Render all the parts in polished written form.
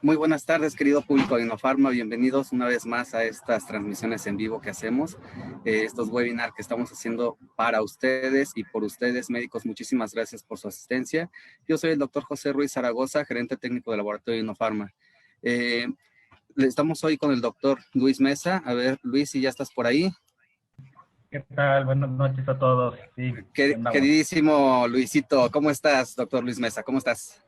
Muy buenas tardes, querido público de Inofarma. Bienvenidos una vez más a estas transmisiones en vivo que hacemos, estos webinars que estamos haciendo para ustedes y por ustedes, médicos. Muchísimas gracias por su asistencia. Yo soy el doctor José Ruiz Zaragoza, gerente técnico del laboratorio de Inofarma. Estamos hoy con el doctor Luis Mesa. A ver, Luis, si ya estás por ahí. ¿Qué tal? Buenas noches a todos. Sí, Queridísimo Luisito, ¿cómo estás, doctor Luis Mesa? ¿Cómo estás?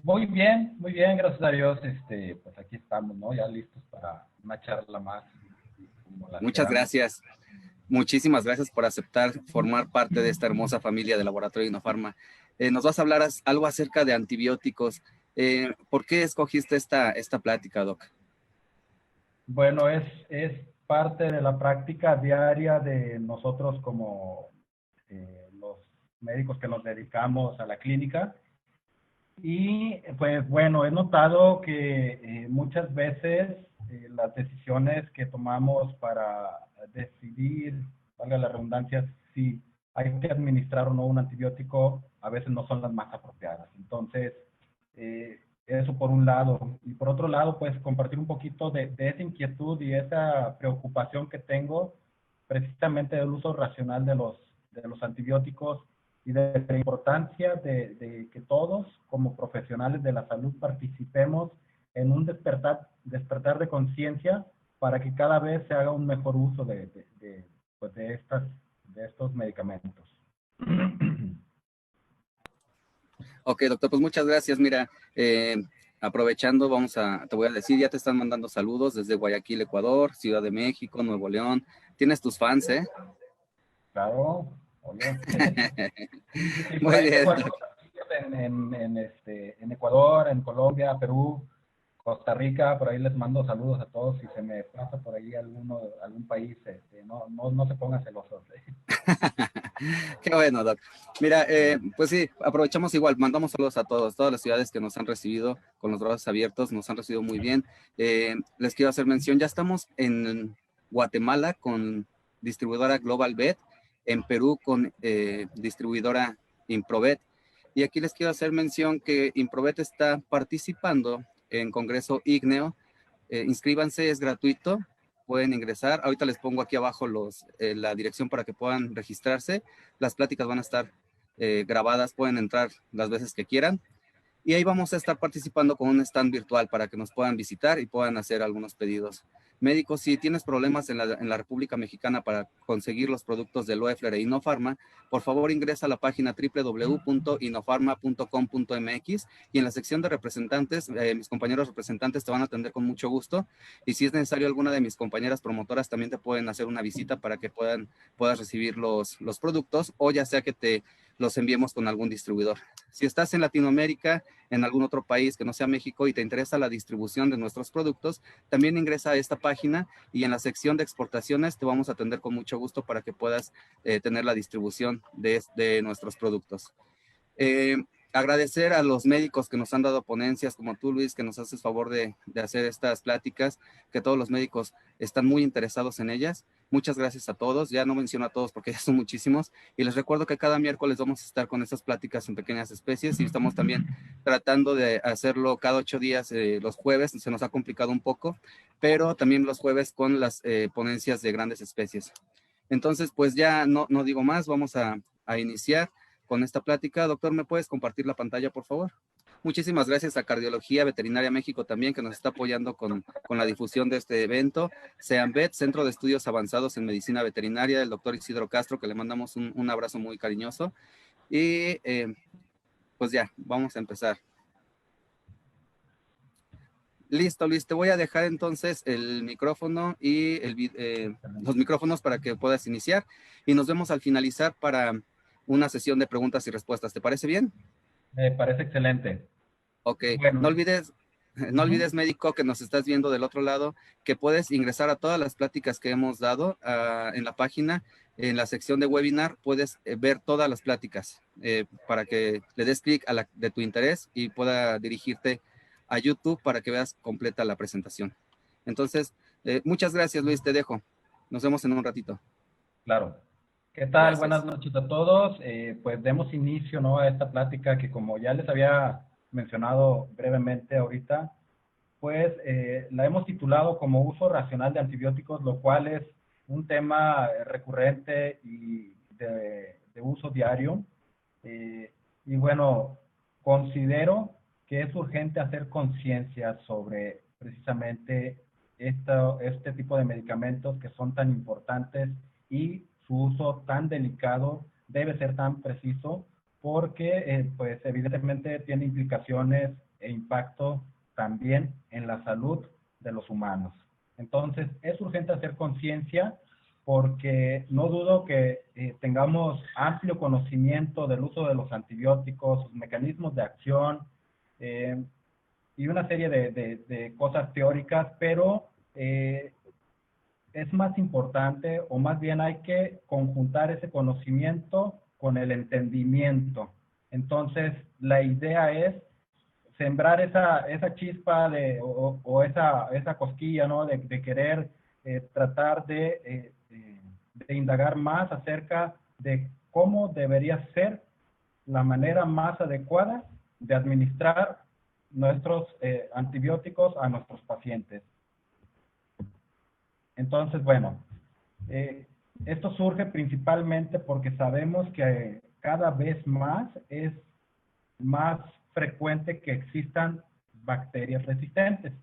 muy bien, gracias a Dios. Pues aquí estamos, ¿no? Ya listos para una charla más. Muchas gracias. Muchísimas gracias por aceptar formar parte de esta hermosa familia de Laboratorio Inofarma. Nos vas a hablar algo acerca de antibióticos. ¿Por qué escogiste esta plática, Doc? Bueno, es parte de la práctica diaria de nosotros como los médicos que nos dedicamos a la clínica. Y pues bueno, he notado que muchas veces las decisiones que tomamos para decidir, valga la redundancia, si hay que administrar o no un antibiótico, a veces no son las más apropiadas. Entonces, eso por un lado. Y por otro lado, pues compartir un poquito de esa inquietud y esa preocupación que tengo precisamente del uso racional de los antibióticos y de la importancia de que todos, como profesionales de la salud, participemos en un despertar de conciencia para que cada vez se haga un mejor uso pues de estos medicamentos. Ok, doctor, pues muchas gracias. Mira, aprovechando, te voy a decir, ya te están mandando saludos desde Guayaquil, Ecuador, Ciudad de México, Nuevo León. Tienes tus fans, ¿eh? Claro, oye. Sí, por Muy ahí bien. tengo algunos amigos en Ecuador, en Colombia, Perú, Costa Rica, por ahí les mando saludos a todos. Si se me pasa por ahí algún país, no se pongan celosos. Qué bueno, Doc. Mira, pues sí, aprovechamos igual, mandamos saludos a todas las ciudades que nos han recibido con los brazos abiertos, nos han recibido muy bien. Les quiero hacer mención, ya estamos en Guatemala con distribuidora Global Vet, en Perú con distribuidora Improvet, y aquí les quiero hacer mención que Improvet está participando en Congreso IGNEO. Inscríbanse, es gratuito, pueden ingresar. Ahorita les pongo aquí abajo la dirección para que puedan registrarse. Las pláticas van a estar grabadas, pueden entrar las veces que quieran. Y ahí vamos a estar participando con un stand virtual para que nos puedan visitar y puedan hacer algunos pedidos. Médicos, si tienes problemas en la República Mexicana para conseguir los productos de Loeffler e Inofarma, por favor ingresa a la página www.inofarma.com.mx y en la sección de representantes, mis compañeros representantes te van a atender con mucho gusto. Y si es necesario, alguna de mis compañeras promotoras también te pueden hacer una visita para que puedas recibir los productos, o ya sea que te los enviemos con algún distribuidor. Si estás en Latinoamérica, en algún otro país que no sea México y te interesa la distribución de nuestros productos, también ingresa a esta página y en la sección de exportaciones te vamos a atender con mucho gusto para que puedas tener la distribución de nuestros productos. Agradecer a los médicos que nos han dado ponencias, como tú, Luis, que nos haces favor de hacer estas pláticas, que todos los médicos están muy interesados en ellas. Muchas gracias a todos. Ya no menciono a todos porque ya son muchísimos. Y les recuerdo que cada miércoles vamos a estar con estas pláticas en pequeñas especies y estamos también tratando de hacerlo cada 8 días, los jueves. Se nos ha complicado un poco, pero también los jueves con las ponencias de grandes especies. Entonces, pues ya no digo más, vamos a iniciar con esta plática. Doctor, ¿me puedes compartir la pantalla, por favor? Muchísimas gracias a Cardiología Veterinaria México también, que nos está apoyando con la difusión de este evento. SEAMVET, Centro de Estudios Avanzados en Medicina Veterinaria, el doctor Isidro Castro, que le mandamos un abrazo muy cariñoso. Y pues ya, vamos a empezar. Listo, Luis, te voy a dejar entonces el micrófono y los micrófonos para que puedas iniciar y nos vemos al finalizar para una sesión de preguntas y respuestas. ¿Te parece bien? Me parece excelente. Ok, Bueno. no olvides, médico, que nos estás viendo del otro lado, que puedes ingresar a todas las pláticas que hemos dado en la página, en la sección de webinar, puedes ver todas las pláticas para que le des clic a la de tu interés y pueda dirigirte a YouTube para que veas completa la presentación. Entonces, muchas gracias, Luis, te dejo. Nos vemos en un ratito. Claro. ¿Qué tal? Gracias. Buenas noches a todos. Pues demos inicio, ¿no?, a esta plática que, como ya les había mencionado brevemente ahorita, pues la hemos titulado como uso racional de antibióticos, lo cual es un tema recurrente y de uso diario. Y bueno, considero que es urgente hacer conciencia sobre precisamente este tipo de medicamentos que son tan importantes y su uso tan delicado debe ser tan preciso porque pues evidentemente tiene implicaciones e impacto también en la salud de los humanos. Entonces es urgente hacer conciencia porque no dudo que tengamos amplio conocimiento del uso de los antibióticos, sus mecanismos de acción eh, y una serie de cosas teóricas, pero es más importante, o más bien hay que conjuntar ese conocimiento con el entendimiento. Entonces, la idea es sembrar esa chispa o esa cosquilla, ¿no? De querer tratar de indagar más acerca de cómo debería ser la manera más adecuada de administrar nuestros antibióticos a nuestros pacientes. Entonces, bueno, esto surge principalmente porque sabemos que cada vez más es más frecuente que existan bacterias resistentes,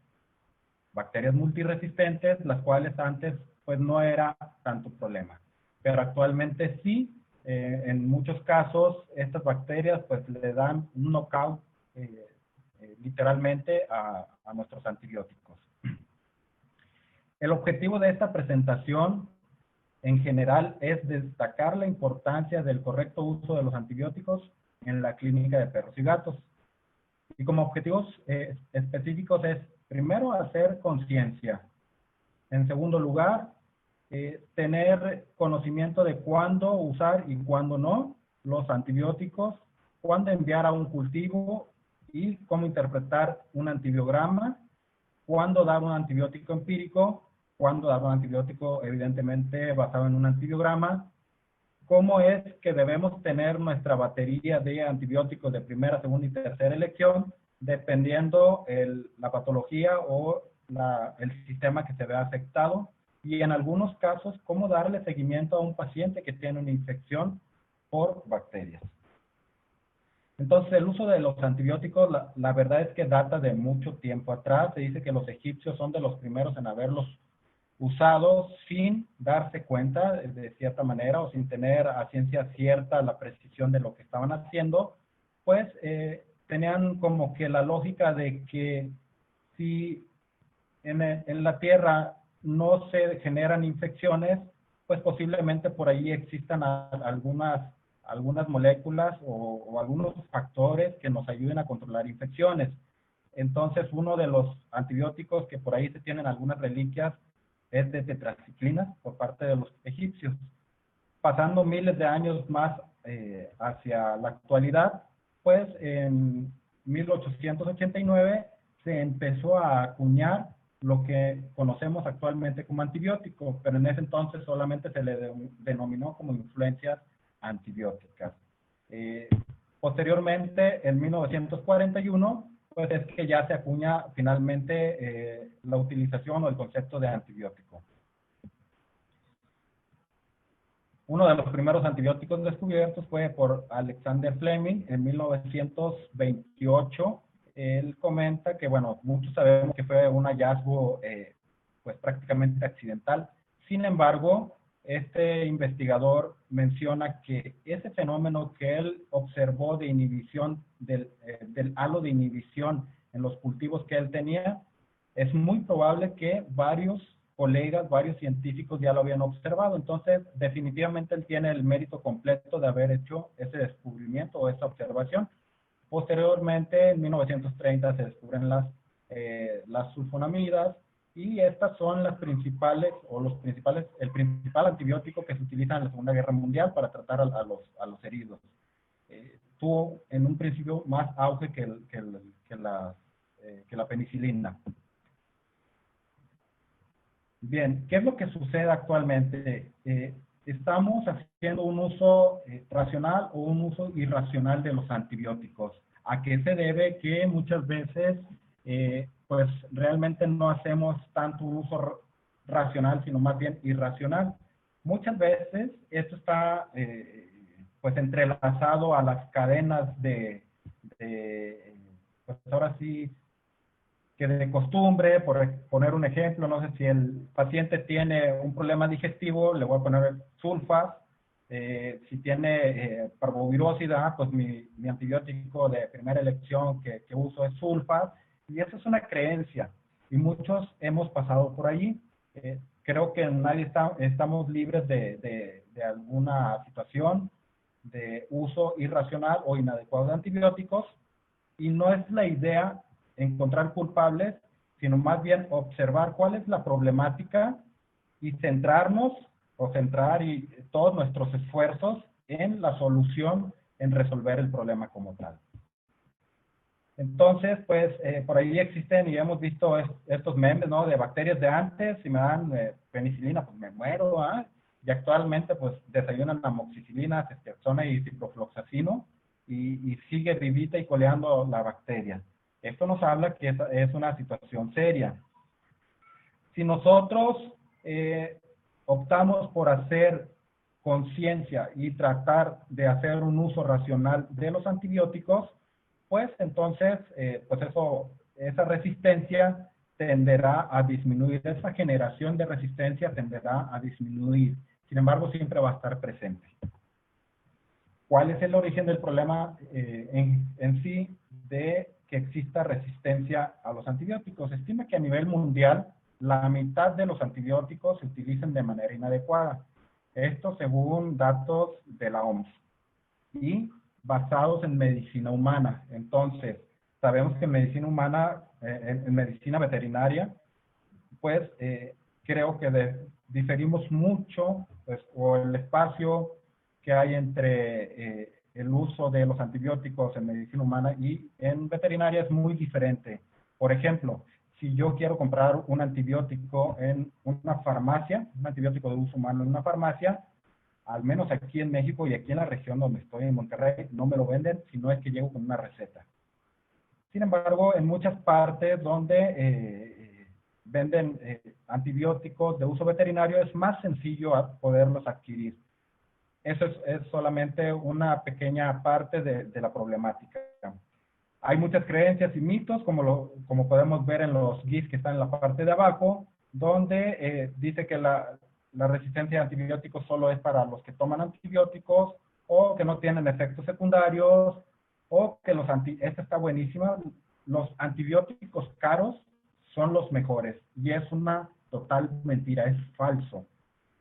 bacterias multiresistentes, las cuales antes pues no era tanto problema, pero actualmente sí, en muchos casos estas bacterias pues le dan un knockout literalmente a nuestros antibióticos. El objetivo de esta presentación en general es destacar la importancia del correcto uso de los antibióticos en la clínica de perros y gatos. Y como objetivos específicos es, primero, hacer conciencia. En segundo lugar, tener conocimiento de cuándo usar y cuándo no los antibióticos, cuándo enviar a un cultivo y cómo interpretar un antibiograma, cuándo dar un antibiótico empírico, cuándo dar un antibiótico evidentemente basado en un antibiograma, cómo es que debemos tener nuestra batería de antibióticos de primera, segunda y tercera elección, dependiendo la patología o el sistema que se vea afectado, y en algunos casos, cómo darle seguimiento a un paciente que tiene una infección por bacterias. Entonces, el uso de los antibióticos, la verdad es que data de mucho tiempo atrás. Se dice que los egipcios son de los primeros en haberlos usado sin darse cuenta, de cierta manera, o sin tener a ciencia cierta la precisión de lo que estaban haciendo, pues tenían como que la lógica de que si en la Tierra no se generan infecciones, pues posiblemente por ahí existan algunas moléculas o algunos factores que nos ayuden a controlar infecciones. Entonces, uno de los antibióticos que por ahí se tienen algunas reliquias es de tetraciclina por parte de los egipcios. Pasando miles de años más hacia la actualidad, pues en 1889 se empezó a acuñar lo que conocemos actualmente como antibiótico, pero en ese entonces solamente se le denominó como influencias antibióticas. Posteriormente, en 1941, pues es que ya se acuña finalmente la utilización o el concepto de antibiótico. Uno de los primeros antibióticos descubiertos fue por Alexander Fleming en 1928. Él comenta que, bueno, muchos sabemos que fue un hallazgo pues prácticamente accidental. Sin embargo, este investigador menciona que ese fenómeno que él observó de inhibición, del halo de inhibición en los cultivos que él tenía, es muy probable que varios colegas, varios científicos ya lo habían observado. Entonces, definitivamente él tiene el mérito completo de haber hecho ese descubrimiento o esa observación. Posteriormente, en 1930 se descubren las sulfonamidas, y estas son las principales, el principal antibiótico que se utiliza en la Segunda Guerra Mundial para tratar a los heridos. Tuvo en un principio más auge que la penicilina. Bien, ¿qué es lo que sucede actualmente? Estamos haciendo un uso racional o un uso irracional de los antibióticos. ¿A qué se debe? Que muchas veces pues realmente no hacemos tanto un uso racional, sino más bien irracional. Muchas veces esto está pues entrelazado a las cadenas pues ahora sí, que de costumbre, por poner un ejemplo, no sé si el paciente tiene un problema digestivo, le voy a poner sulfas. Si tiene parvovirosidad, pues mi antibiótico de primera elección que uso es sulfas, y eso es una creencia, y muchos hemos pasado por allí. Creo que nadie estamos libres de alguna situación de uso irracional o inadecuado de antibióticos, y no es la idea encontrar culpables, sino más bien observar cuál es la problemática y centrarnos o centrar todos nuestros esfuerzos en la solución, en resolver el problema como tal. Entonces, pues, por ahí existen y hemos visto estos memes, ¿no? De bacterias de antes, si me dan penicilina, pues me muero, ¿ah? Y actualmente, pues, desayunan amoxicilina, ceftriaxona y ciprofloxacino, y sigue vivita y coleando la bacteria. Esto nos habla que es una situación seria. Si nosotros optamos por hacer conciencia y tratar de hacer un uso racional de los antibióticos, pues entonces, pues esa resistencia tenderá a disminuir, esa generación de resistencia tenderá a disminuir. Sin embargo, siempre va a estar presente. ¿Cuál es el origen del problema en sí de que exista resistencia a los antibióticos? Se estima que a nivel mundial la mitad de los antibióticos se utilizan de manera inadecuada. Esto según datos de la OMS y basados en medicina humana. Entonces, sabemos que en medicina humana, en medicina veterinaria, pues creo que diferimos mucho, pues, o el espacio que hay entre el uso de los antibióticos en medicina humana y en veterinaria es muy diferente. Por ejemplo, si yo quiero comprar un antibiótico en una farmacia, un antibiótico de uso humano en una farmacia, al menos aquí en México y aquí en la región donde estoy, en Monterrey, no me lo venden si no es que llego con una receta. Sin embargo, en muchas partes donde venden antibióticos de uso veterinario es más sencillo poderlos adquirir. Eso es solamente una pequeña parte de la problemática. Hay muchas creencias y mitos, como podemos ver en los GIFs que están en la parte de abajo, donde dice que la resistencia a antibióticos solo es para los que toman antibióticos o que no tienen efectos secundarios o que esta está buenísima, los antibióticos caros son los mejores y es una total mentira, es falso.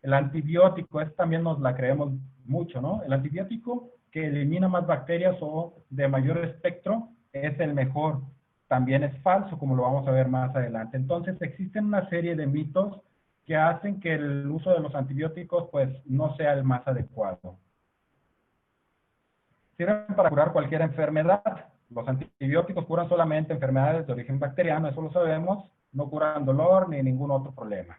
El antibiótico, también nos la creemos mucho, ¿no? El antibiótico que elimina más bacterias o de mayor espectro es el mejor. También es falso, como lo vamos a ver más adelante. Entonces, existen una serie de mitos que hacen que el uso de los antibióticos, pues, no sea el más adecuado. Sirven para curar cualquier enfermedad. Los antibióticos curan solamente enfermedades de origen bacteriano, eso lo sabemos. No curan dolor ni ningún otro problema.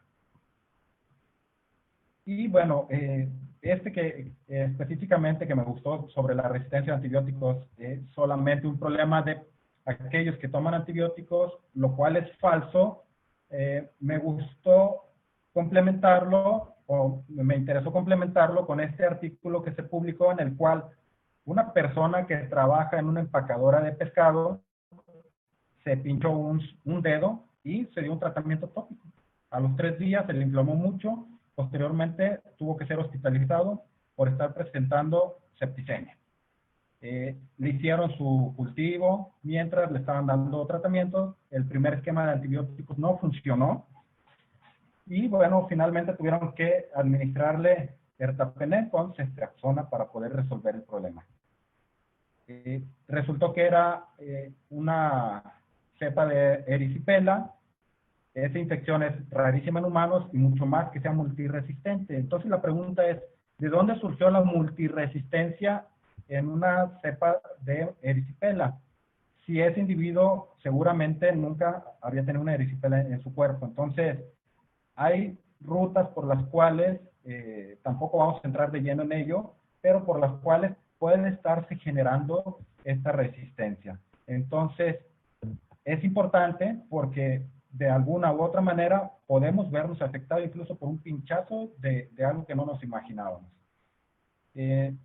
Y bueno, que específicamente que me gustó sobre la resistencia a antibióticos es solamente un problema de aquellos que toman antibióticos, lo cual es falso. Me gustó complementarlo, o me interesó complementarlo con este artículo que se publicó en el cual una persona que trabaja en una empacadora de pescado se pinchó un dedo y se dio un tratamiento tópico. A los 3 días se le inflamó mucho. Posteriormente tuvo que ser hospitalizado por estar presentando septicemia. Le hicieron su cultivo mientras le estaban dando tratamiento. El primer esquema de antibióticos no funcionó. Y bueno, finalmente tuvieron que administrarle ertapenem con ceftriaxona para poder resolver el problema. Resultó que era una cepa de erisipela. Esa infección es rarísima en humanos y mucho más que sea multiresistente. Entonces la pregunta es, ¿de dónde surgió la multiresistencia en una cepa de erisipela? Si ese individuo seguramente nunca había tenido una erisipela en su cuerpo. Entonces, hay rutas por las cuales, tampoco vamos a entrar de lleno en ello, pero por las cuales puede estarse generando esta resistencia. Entonces, es importante porque de alguna u otra manera podemos vernos afectados incluso por un pinchazo de algo que no nos imaginábamos.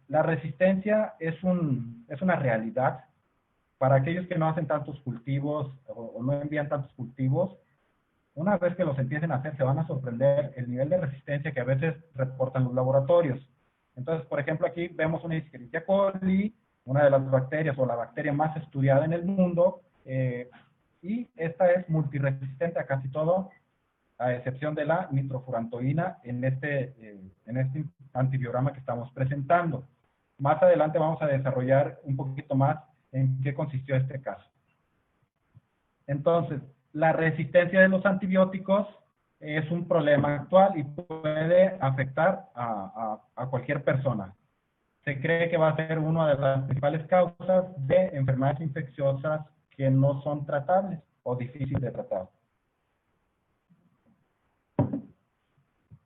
La resistencia es una realidad. Para aquellos que no hacen tantos cultivos o no envían tantos cultivos, una vez que los empiecen a hacer, se van a sorprender el nivel de resistencia que a veces reportan los laboratorios. Entonces, por ejemplo, aquí vemos una Escherichia coli, una de las bacterias o la bacteria más estudiada en el mundo, y esta es multiresistente a casi todo, a excepción de la nitrofurantoína en este antibiograma que estamos presentando. Más adelante vamos a desarrollar un poquito más en qué consistió este caso. Entonces, la resistencia de los antibióticos es un problema actual y puede afectar a cualquier persona. Se cree que va a ser una de las principales causas de enfermedades infecciosas que no son tratables o difíciles de tratar.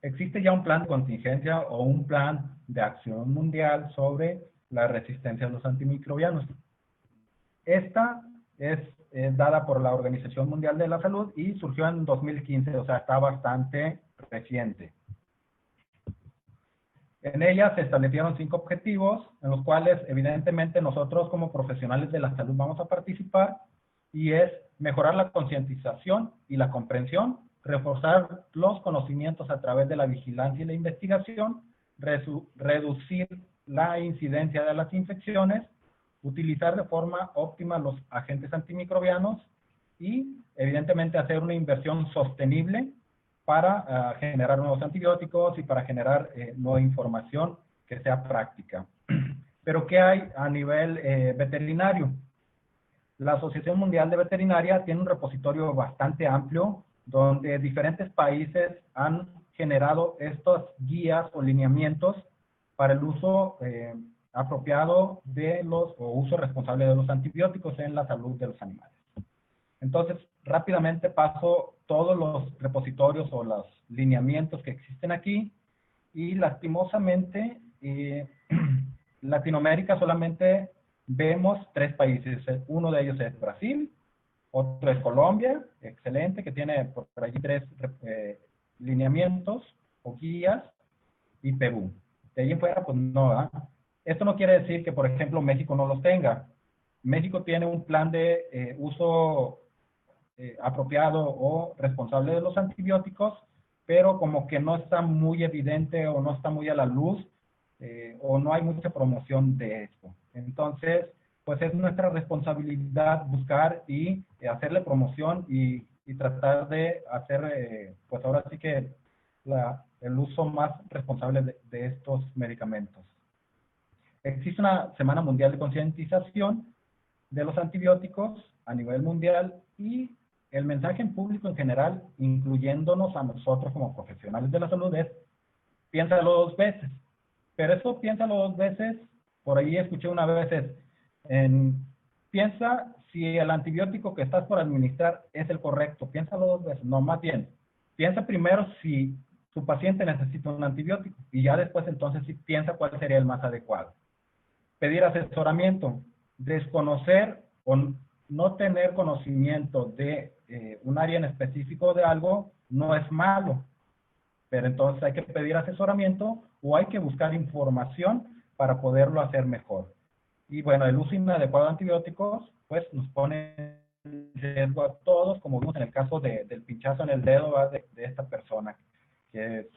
Existe ya un plan de contingencia o un plan de acción mundial sobre la resistencia a los antimicrobianos. Esta es dada por la Organización Mundial de la Salud y surgió en 2015, o sea, está bastante reciente. En ella se establecieron 5 objetivos, en los cuales evidentemente nosotros como profesionales de la salud vamos a participar, y es mejorar la concientización y la comprensión, reforzar los conocimientos a través de la vigilancia y la investigación, reducir la incidencia de las infecciones, utilizar de forma óptima los agentes antimicrobianos y evidentemente hacer una inversión sostenible para generar nuevos antibióticos y para generar nueva información que sea práctica. Pero ¿qué hay a nivel veterinario? La Asociación Mundial de Veterinaria tiene un repositorio bastante amplio donde diferentes países han generado estas guías o lineamientos para el uso apropiado o uso responsable de los antibióticos en la salud de los animales. Entonces, rápidamente paso todos los repositorios o los lineamientos que existen aquí, y lastimosamente Latinoamérica solamente vemos 3 países. Uno de ellos es Brasil, otro es Colombia, excelente, que tiene por allí 3 lineamientos o guías, y Perú. De ahí en fuera, pues no, ¿eh? Esto no quiere decir que, por ejemplo, México no los tenga. México tiene un plan de uso apropiado o responsable de los antibióticos, pero como que no está muy evidente o no está muy a la luz, o no hay mucha promoción de esto. Entonces, pues es nuestra responsabilidad buscar y hacerle promoción y tratar de hacer, pues ahora sí que el uso más responsable de estos medicamentos. Existe una Semana Mundial de Concientización de los antibióticos a nivel mundial, y el mensaje en público en general, incluyéndonos a nosotros como profesionales de la salud, es piénsalo 2 veces. Pero eso piénsalo 2 veces, por ahí escuché una vez, piensa si el antibiótico que estás por administrar es el correcto. Piénsalo 2 veces, no, más bien, piensa primero si tu paciente necesita un antibiótico, y ya después entonces sí piensa cuál sería el más adecuado. Pedir asesoramiento, desconocer o no tener conocimiento de un área en específico de algo no es malo, pero entonces hay que pedir asesoramiento o hay que buscar información para poderlo hacer mejor. Y bueno, el uso inadecuado de antibióticos pues nos pone en riesgo a todos, como vimos en el caso del pinchazo en el dedo de esta persona que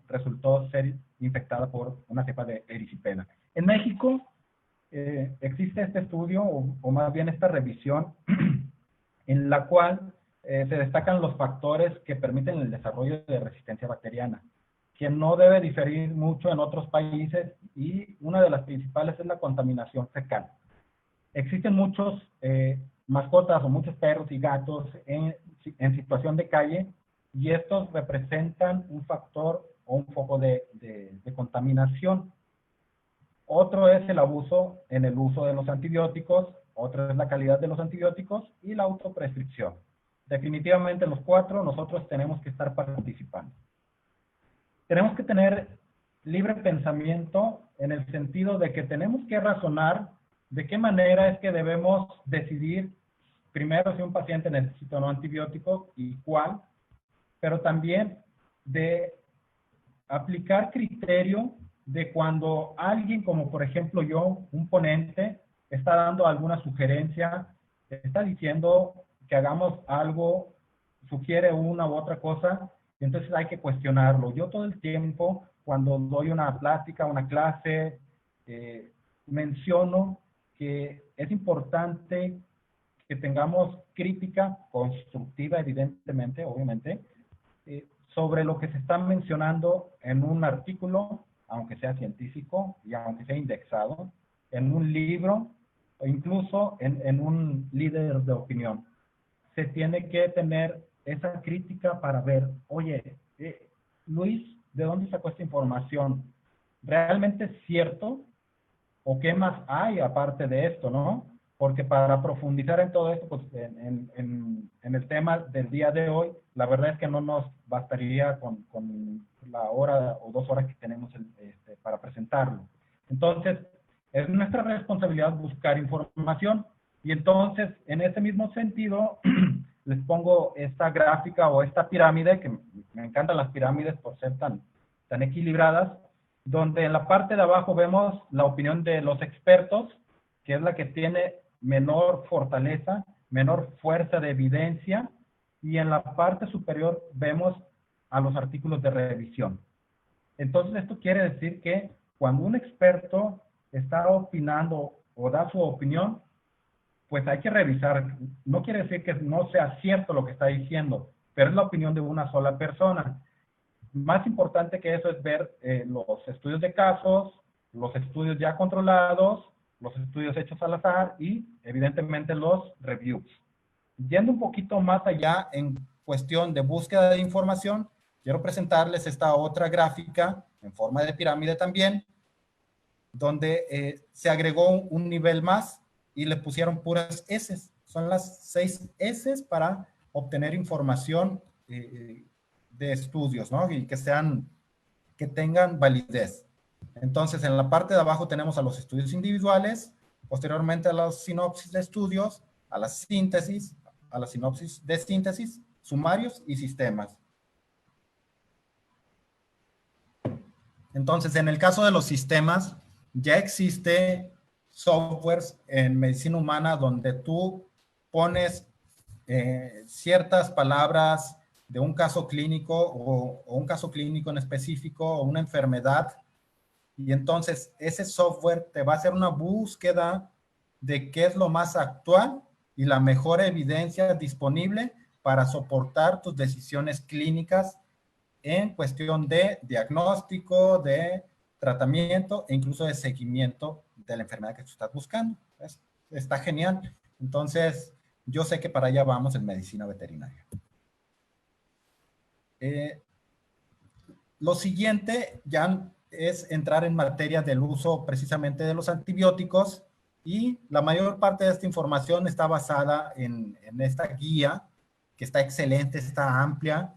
resultó ser infectada por una cepa de erisipela. En México existe este estudio, o más bien esta revisión, en la cual se destacan los factores que permiten el desarrollo de resistencia bacteriana, que no debe diferir mucho en otros países, y una de las principales es la contaminación fecal. Existen muchos mascotas o muchos perros y gatos en situación de calle, y estos representan un factor o un foco de contaminación. Otro es el abuso en el uso de los antibióticos, otro es la calidad de los antibióticos y la autoprescripción. Definitivamente los 4 nosotros tenemos que estar participando. Tenemos que tener libre pensamiento en el sentido de que tenemos que razonar de qué manera es que debemos decidir primero si un paciente necesita un antibiótico y cuál, pero también de aplicar criterio de cuando alguien, como por ejemplo yo, un ponente, está dando alguna sugerencia, está diciendo que hagamos algo, sugiere una u otra cosa, y entonces hay que cuestionarlo. Yo todo el tiempo, cuando doy una plática, una clase, menciono que es importante que tengamos crítica constructiva, evidentemente, obviamente, sobre lo que se está mencionando en un artículo, aunque sea científico y aunque sea indexado, en un libro o incluso en un líder de opinión. Se tiene que tener esa crítica para ver, oye, Luis, ¿de dónde sacó esta información? ¿Realmente es cierto? ¿O qué más hay aparte de esto, no? Porque para profundizar en todo esto, pues en el tema del día de hoy, la verdad es que no nos bastaría con la hora o 2 horas que tenemos para presentarlo. Entonces, es nuestra responsabilidad buscar información. Y entonces, en ese mismo sentido, les pongo esta gráfica o esta pirámide, que me encantan las pirámides por ser tan equilibradas, donde en la parte de abajo vemos la opinión de los expertos, que es la que tiene menor fortaleza, menor fuerza de evidencia, y en la parte superior vemos a los artículos de revisión. Entonces, esto quiere decir que cuando un experto está opinando o da su opinión, pues hay que revisar. No quiere decir que no sea cierto lo que está diciendo, pero es la opinión de una sola persona. Más importante que eso es ver los estudios de casos, los estudios ya controlados, los estudios hechos al azar y, evidentemente, los reviews. Yendo un poquito más allá en cuestión de búsqueda de información, quiero presentarles esta otra gráfica en forma de pirámide también, donde se agregó un nivel más y le pusieron puras S. Son las 6 S para obtener información de estudios, ¿no? Y que tengan validez. Entonces, en la parte de abajo tenemos a los estudios individuales, posteriormente a las sinopsis de estudios, a la síntesis, a la sinopsis de síntesis, sumarios y sistemas. Entonces, en el caso de los sistemas, ya existe softwares en medicina humana donde tú pones ciertas palabras de un caso clínico o un caso clínico en específico o una enfermedad, y entonces ese software te va a hacer una búsqueda de qué es lo más actual y la mejor evidencia disponible para soportar tus decisiones clínicas en cuestión de diagnóstico, de tratamiento e incluso de seguimiento de la enfermedad que tú estás buscando. Está genial. Entonces, yo sé que para allá vamos en medicina veterinaria. Lo siguiente ya es entrar en materia del uso precisamente de los antibióticos, y la mayor parte de esta información está basada en esta guía, que está excelente, está amplia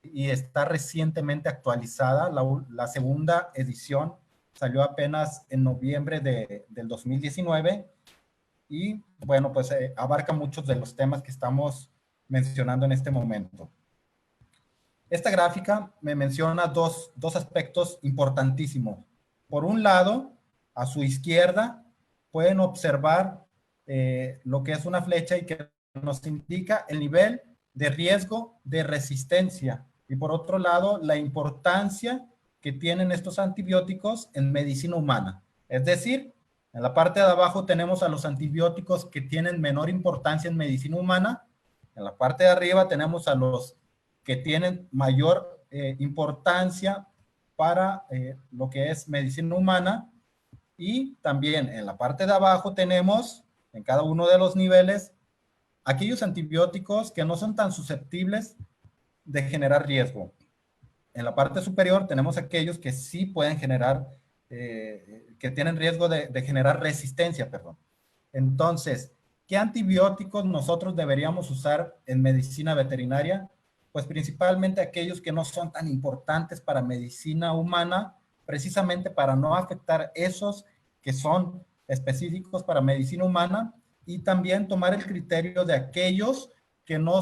y está recientemente actualizada. La segunda edición salió apenas en noviembre del 2019 y, bueno, pues abarca muchos de los temas que estamos mencionando en este momento. Esta gráfica me menciona dos aspectos importantísimos. Por un lado, a su izquierda, pueden observar lo que es una flecha y que nos indica el nivel de riesgo de resistencia. Y por otro lado, la importancia que tienen estos antibióticos en medicina humana. Es decir, en la parte de abajo tenemos a los antibióticos que tienen menor importancia en medicina humana. En la parte de arriba tenemos a los que tienen mayor importancia para lo que es medicina humana, y también en la parte de abajo tenemos, en cada uno de los niveles, aquellos antibióticos que no son tan susceptibles de generar riesgo. En la parte superior tenemos aquellos que sí pueden generar, que tienen riesgo de generar resistencia, perdón. Entonces, ¿qué antibióticos nosotros deberíamos usar en medicina veterinaria? Pues principalmente aquellos que no son tan importantes para medicina humana, precisamente para no afectar esos que son específicos para medicina humana y también tomar el criterio de aquellos que no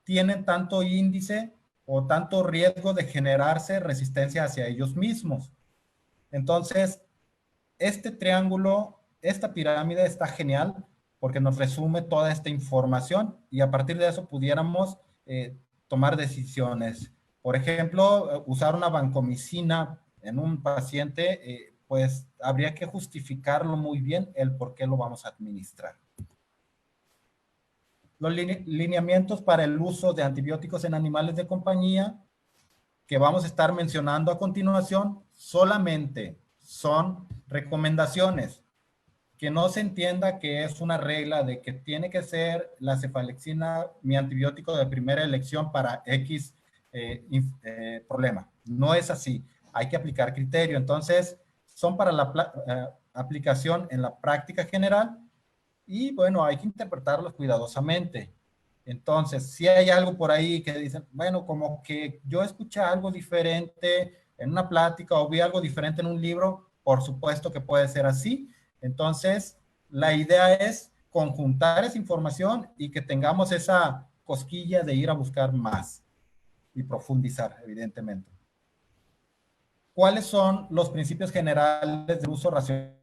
tienen tanto índice o tanto riesgo de generarse resistencia hacia ellos mismos. Entonces, este triángulo, esta pirámide está genial porque nos resume toda esta información y a partir de eso pudiéramos tomar decisiones. Por ejemplo, usar una vancomicina en un paciente, pues habría que justificarlo muy bien el por qué lo vamos a administrar. Los lineamientos para el uso de antibióticos en animales de compañía que vamos a estar mencionando a continuación solamente son recomendaciones, que no se entienda que es una regla de que tiene que ser la cefalexina mi antibiótico de primera elección para X problema. No es así. Hay que aplicar criterio. Entonces, son para la aplicación en la práctica general y, bueno, hay que interpretarlos cuidadosamente. Entonces, si hay algo por ahí que dicen, bueno, como que yo escuché algo diferente en una plática o vi algo diferente en un libro, por supuesto que puede ser así. Entonces, la idea es conjuntar esa información y que tengamos esa cosquilla de ir a buscar más y profundizar, evidentemente. ¿Cuáles son los principios generales del uso racional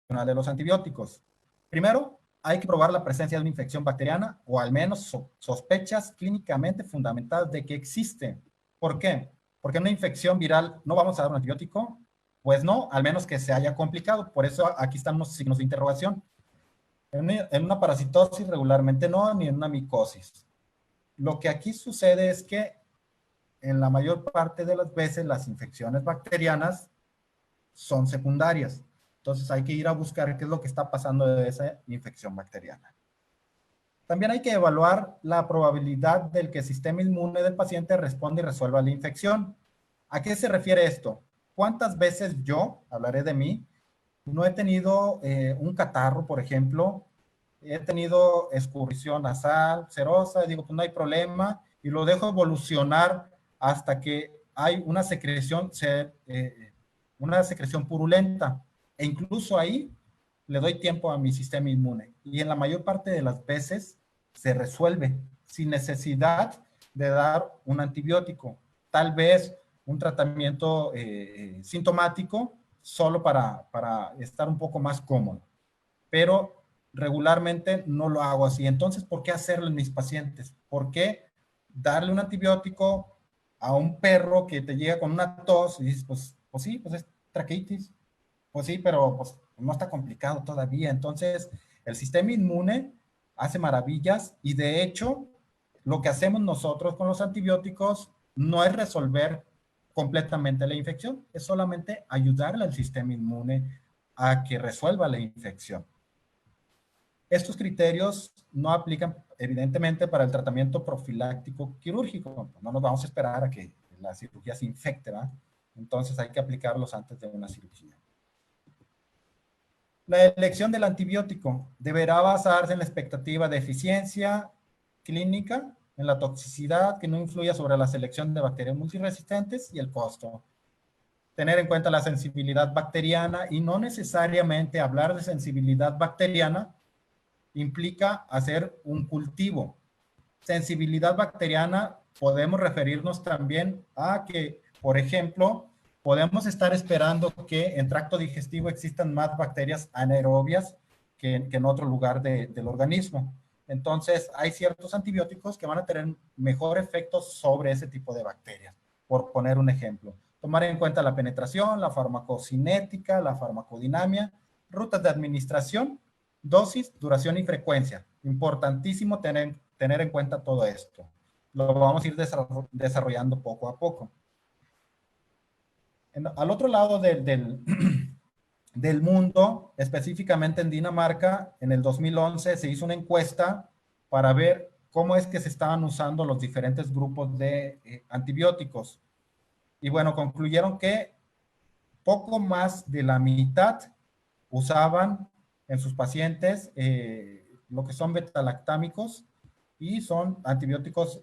de los antibióticos? Primero, hay que probar la presencia de una infección bacteriana o al menos sospechas clínicamente fundamentadas de que existe. ¿Por qué? Porque en una infección viral no vamos a dar un antibiótico. Pues no, al menos que se haya complicado. Por eso aquí están los signos de interrogación. En una parasitosis regularmente no, ni en una micosis. Lo que aquí sucede es que en la mayor parte de las veces las infecciones bacterianas son secundarias. Entonces hay que ir a buscar qué es lo que está pasando de esa infección bacteriana. También hay que evaluar la probabilidad del que el sistema inmune del paciente responda y resuelva la infección. ¿A qué se refiere esto? ¿Cuántas veces yo, hablaré de mí, no he tenido un catarro, por ejemplo, he tenido escurrición nasal, serosa, digo, pues no hay problema, y lo dejo evolucionar hasta que hay una secreción purulenta, e incluso ahí le doy tiempo a mi sistema inmune, y en la mayor parte de las veces se resuelve sin necesidad de dar un antibiótico, tal vez un tratamiento sintomático, solo para estar un poco más cómodo. Pero regularmente no lo hago así. Entonces, ¿por qué hacerlo en mis pacientes? ¿Por qué darle un antibiótico a un perro que te llega con una tos y dices, pues sí, pues es traqueitis? Pues sí, pero pues no está complicado todavía. Entonces, el sistema inmune hace maravillas y de hecho, lo que hacemos nosotros con los antibióticos no es resolver completamente la infección, es solamente ayudarle al sistema inmune a que resuelva la infección. Estos criterios no aplican evidentemente para el tratamiento profiláctico quirúrgico. No nos vamos a esperar a que la cirugía se infecte, ¿verdad? Entonces hay que aplicarlos antes de una cirugía. La elección del antibiótico deberá basarse en la expectativa de eficiencia clínica, en la toxicidad que no influya sobre la selección de bacterias multiresistentes y el costo. Tener en cuenta la sensibilidad bacteriana y no necesariamente hablar de sensibilidad bacteriana implica hacer un cultivo. Sensibilidad bacteriana podemos referirnos también a que, por ejemplo, podemos estar esperando que en tracto digestivo existan más bacterias anaerobias que en otro lugar del organismo. Entonces, hay ciertos antibióticos que van a tener mejor efecto sobre ese tipo de bacterias, por poner un ejemplo. Tomar en cuenta la penetración, la farmacocinética, la farmacodinamia, rutas de administración, dosis, duración y frecuencia. Importantísimo tener en cuenta todo esto. Lo vamos a ir desarrollando poco a poco. Al otro lado del mundo, específicamente en Dinamarca, en el 2011 se hizo una encuesta para ver cómo es que se estaban usando los diferentes grupos de antibióticos. Y bueno, concluyeron que poco más de la mitad usaban en sus pacientes lo que son betalactámicos y son antibióticos,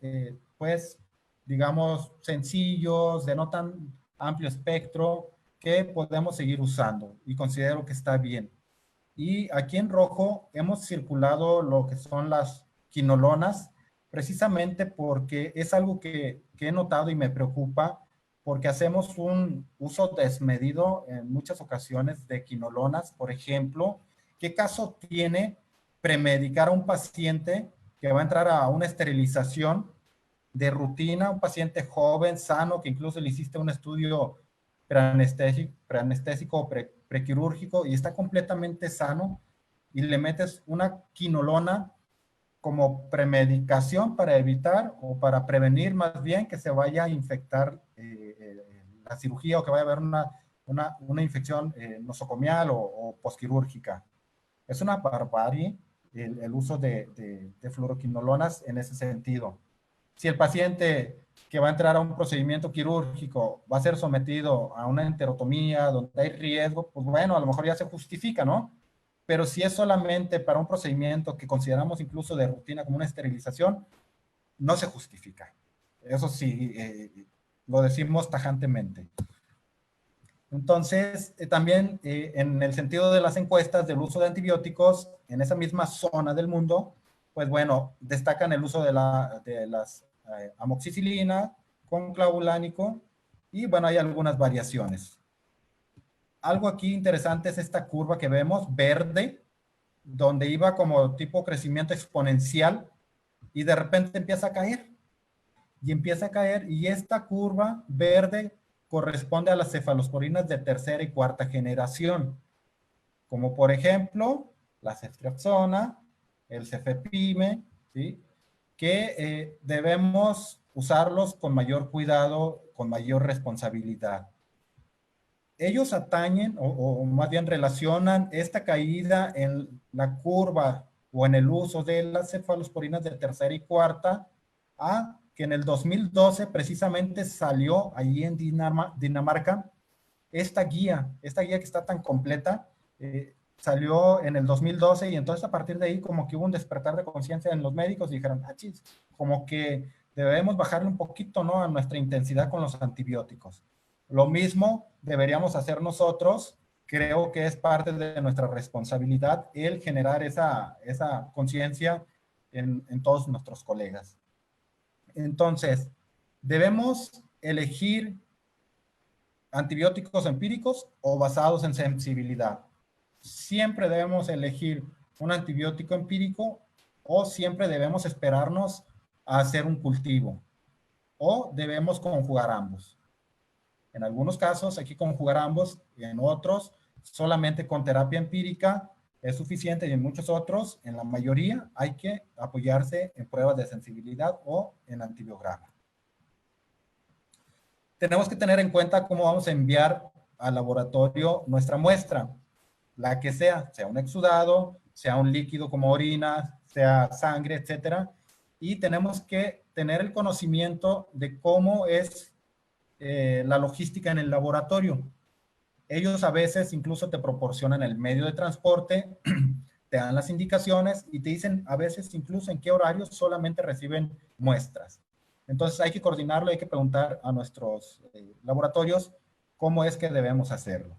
pues, digamos, sencillos, de no tan amplio espectro, que podemos seguir usando y considero que está bien. Y aquí en rojo hemos circulado lo que son las quinolonas, precisamente porque es algo que he notado y me preocupa, porque hacemos un uso desmedido en muchas ocasiones de quinolonas. Por ejemplo, ¿qué caso tiene premedicar a un paciente que va a entrar a una esterilización de rutina, un paciente joven, sano, que incluso le hiciste un estudio preanestésico o prequirúrgico y está completamente sano, y le metes una quinolona como premedicación para evitar o para prevenir más bien que se vaya a infectar la cirugía, o que vaya a haber una infección nosocomial o posquirúrgica? Es una barbarie el uso de fluoroquinolonas en ese sentido. Si el paciente que va a entrar a un procedimiento quirúrgico va a ser sometido a una enterotomía donde hay riesgo, pues bueno, a lo mejor ya se justifica, ¿no? Pero si es solamente para un procedimiento que consideramos incluso de rutina como una esterilización, no se justifica. Eso sí, lo decimos tajantemente. Entonces, también en el sentido de las encuestas del uso de antibióticos en esa misma zona del mundo, pues bueno, destacan el uso de las amoxicilina con clavulánico, y bueno, hay algunas variaciones. Algo aquí interesante es esta curva que vemos, verde, donde iba como tipo crecimiento exponencial y de repente empieza a caer y empieza a caer, y esta curva verde corresponde a las cefalosporinas de tercera y cuarta generación, como por ejemplo la ceftriaxona, el cefepime, ¿sí? Que debemos usarlos con mayor cuidado, con mayor responsabilidad. Ellos atañen o más bien relacionan esta caída en la curva o en el uso de las cefalosporinas de tercera y cuarta a que en el 2012 precisamente salió allí en Dinamarca esta guía que está tan completa, salió en el 2012, y entonces a partir de ahí como que hubo un despertar de conciencia en los médicos y dijeron, ah, chis, como que debemos bajarle un poquito, ¿no?, a nuestra intensidad con los antibióticos. Lo mismo deberíamos hacer nosotros. Creo que es parte de nuestra responsabilidad el generar esa conciencia en todos nuestros colegas. Entonces, debemos elegir antibióticos empíricos o basados en sensibilidad. Siempre debemos elegir un antibiótico empírico, o siempre debemos esperarnos a hacer un cultivo, o debemos conjugar ambos. En algunos casos hay que conjugar ambos, y en otros solamente con terapia empírica es suficiente, y en muchos otros, en la mayoría, hay que apoyarse en pruebas de sensibilidad o en antibiograma. Tenemos que tener en cuenta cómo vamos a enviar al laboratorio nuestra muestra, la que sea un exudado, sea un líquido como orina, sea sangre, etcétera, y tenemos que tener el conocimiento de cómo es la logística en el laboratorio. Ellos a veces incluso te proporcionan el medio de transporte, te dan las indicaciones y te dicen a veces incluso en qué horarios solamente reciben muestras. Entonces hay que coordinarlo, hay que preguntar a nuestros laboratorios cómo es que debemos hacerlo.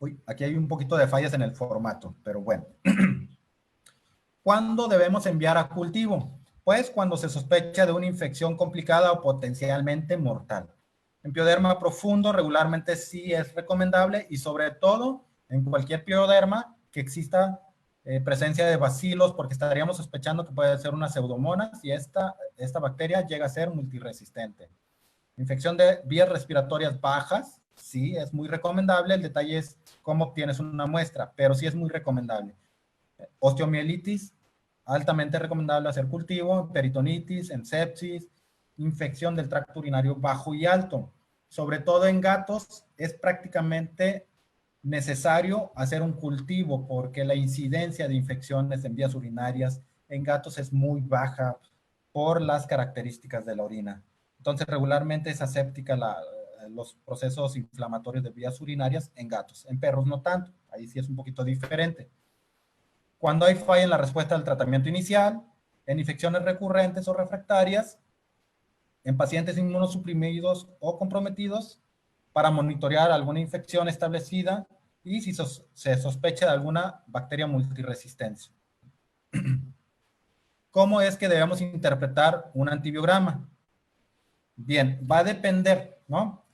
Uy, aquí hay un poquito de fallas en el formato, pero bueno. ¿Cuándo debemos enviar a cultivo? Pues cuando se sospecha de una infección complicada o potencialmente mortal. En pioderma profundo regularmente sí es recomendable, y sobre todo en cualquier pioderma que exista presencia de bacilos, porque estaríamos sospechando que puede ser una pseudomonas, y esta bacteria llega a ser multiresistente. Infección de vías respiratorias bajas, sí, es muy recomendable. El detalle es cómo obtienes una muestra, pero sí es muy recomendable. Osteomielitis, altamente recomendable hacer cultivo. Peritonitis, en sepsis, infección del tracto urinario bajo y alto. Sobre todo en gatos es prácticamente necesario hacer un cultivo, porque la incidencia de infecciones en vías urinarias en gatos es muy baja por las características de la orina. Entonces, regularmente es aséptica los procesos inflamatorios de vías urinarias en gatos. En perros no tanto, ahí sí es un poquito diferente. Cuando hay falla en la respuesta al tratamiento inicial, en infecciones recurrentes o refractarias, en pacientes inmunosuprimidos o comprometidos para monitorear alguna infección establecida y si se sospecha de alguna bacteria multiresistente. ¿Cómo es que debemos interpretar un antibiograma? Bien, va a depender, ¿no?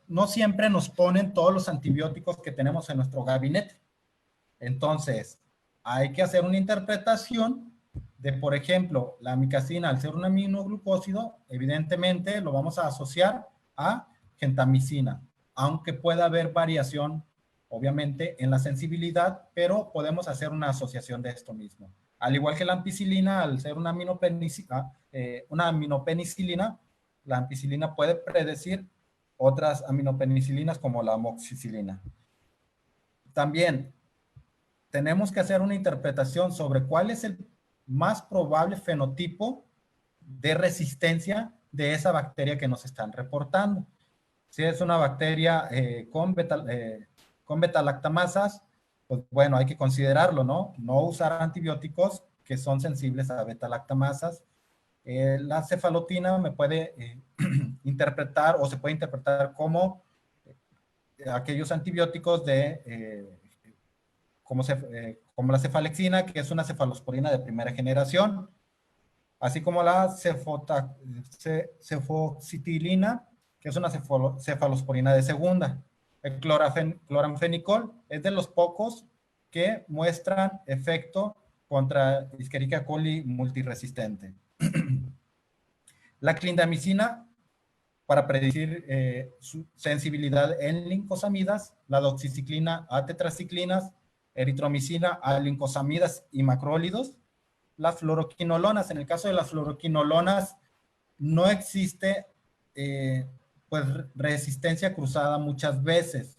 No siempre nos ponen todos los antibióticos que tenemos en nuestro gabinete. Entonces, hay que hacer una interpretación de, por ejemplo, la amicacina, al ser un aminoglucósido, evidentemente lo vamos a asociar a gentamicina, aunque pueda haber variación, obviamente, en la sensibilidad, pero podemos hacer una asociación de esto mismo. Al igual que la ampicilina, al ser una aminopenicilina, la ampicilina puede predecir otras aminopenicilinas como la amoxicilina. También tenemos que hacer una interpretación sobre cuál es el más probable fenotipo de resistencia de esa bacteria que nos están reportando. Si es una bacteria con beta-lactamasas, pues bueno, hay que considerarlo, ¿no? No usar antibióticos que son sensibles a beta-lactamasas. La cefalotina me puede interpretar o se puede interpretar como aquellos antibióticos como la cefalexina, que es una cefalosporina de primera generación, así como la cefoxitilina, que es una cefalosporina de segunda. El cloramfenicol es de los pocos que muestran efecto contra Escherichia coli multiresistente. La clindamicina, para predecir su sensibilidad en lincosamidas, la doxiciclina a tetraciclinas, eritromicina a lincosamidas y macrólidos, las fluoroquinolonas. En el caso de las fluoroquinolonas no existe pues resistencia cruzada muchas veces.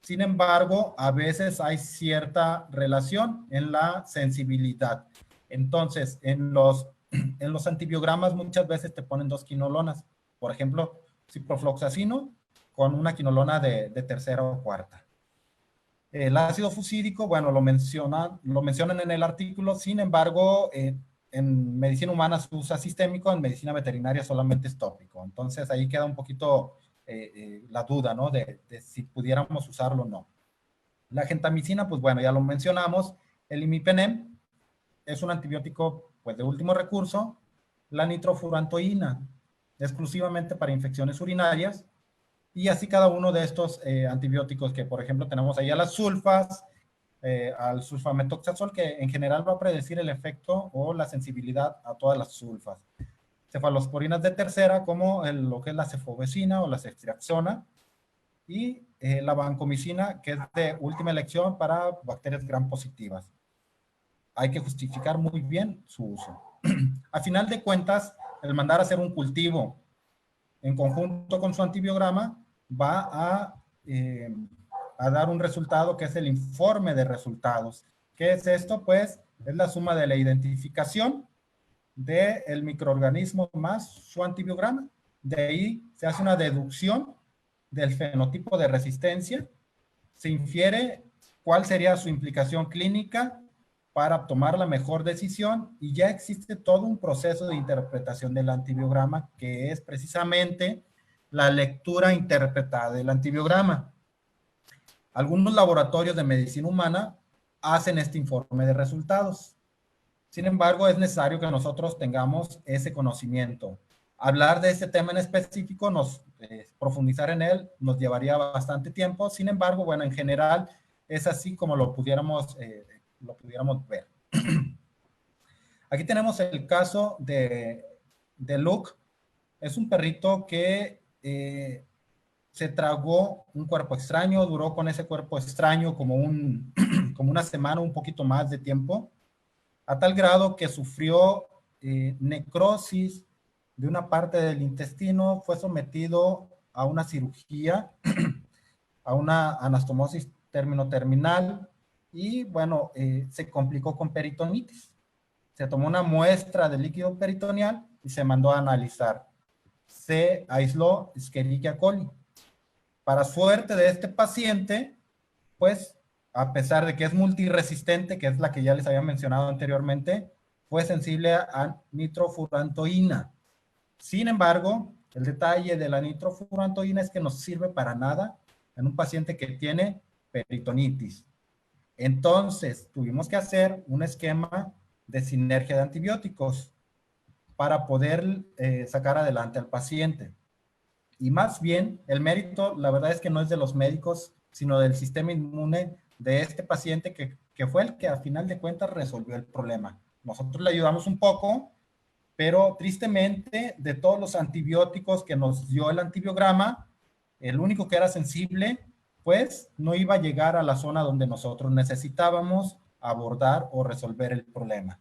Sin embargo, a veces hay cierta relación en la sensibilidad. Entonces, en los antibiogramas muchas veces te ponen 2 quinolonas. Por ejemplo, ciprofloxacino con una quinolona de tercera o cuarta. El ácido fusídico, bueno, lo mencionan en el artículo, sin embargo, en medicina humana se usa sistémico, en medicina veterinaria solamente es tópico. Entonces ahí queda un poquito la duda, ¿no? De si pudiéramos usarlo o no. La gentamicina, pues bueno, ya lo mencionamos. El imipenem es un antibiótico pues de último recurso. La nitrofurantoína, exclusivamente para infecciones urinarias. Y así cada uno de estos antibióticos que, por ejemplo, tenemos ahí a las sulfas, al sulfametoxazol, que en general va a predecir el efecto o la sensibilidad a todas las sulfas. Cefalosporinas de tercera, como lo que es la cefovecina o la ceftriaxona, y la vancomicina, que es de última elección para bacterias gram positivas. Hay que justificar muy bien su uso. A final de cuentas, el mandar a hacer un cultivo en conjunto con su antibiograma va a dar un resultado que es el informe de resultados. ¿Qué es esto? Pues es la suma de la identificación del microorganismo más su antibiograma. De ahí se hace una deducción del fenotipo de resistencia, se infiere cuál sería su implicación clínica para tomar la mejor decisión y ya existe todo un proceso de interpretación del antibiograma que es precisamente la lectura interpretada del antibiograma. Algunos laboratorios de medicina humana hacen este informe de resultados. Sin embargo, es necesario que nosotros tengamos ese conocimiento. Hablar de este tema en específico, profundizar en él, nos llevaría bastante tiempo. Sin embargo, bueno, en general es así como lo pudiéramos ver. Aquí tenemos el caso de Luke. Es un perrito que se tragó un cuerpo extraño, duró con ese cuerpo extraño como una semana, un poquito más de tiempo, a tal grado que sufrió necrosis de una parte del intestino, fue sometido a una cirugía, a una anastomosis término-terminal, y bueno, se complicó con peritonitis. Se tomó una muestra de líquido peritoneal y se mandó a analizar. Se aisló Escherichia coli. Para suerte de este paciente, pues, a pesar de que es multiresistente, que es la que ya les había mencionado anteriormente, fue sensible a nitrofurantoína. Sin embargo, el detalle de la nitrofurantoína es que no sirve para nada en un paciente que tiene peritonitis. Entonces, tuvimos que hacer un esquema de sinergia de antibióticos para poder sacar adelante al paciente. Y más bien, el mérito, la verdad es que no es de los médicos, sino del sistema inmune de este paciente que fue el que a final de cuentas resolvió el problema. Nosotros le ayudamos un poco, pero tristemente, de todos los antibióticos que nos dio el antibiograma, el único que era sensible, pues no iba a llegar a la zona donde nosotros necesitábamos abordar o resolver el problema.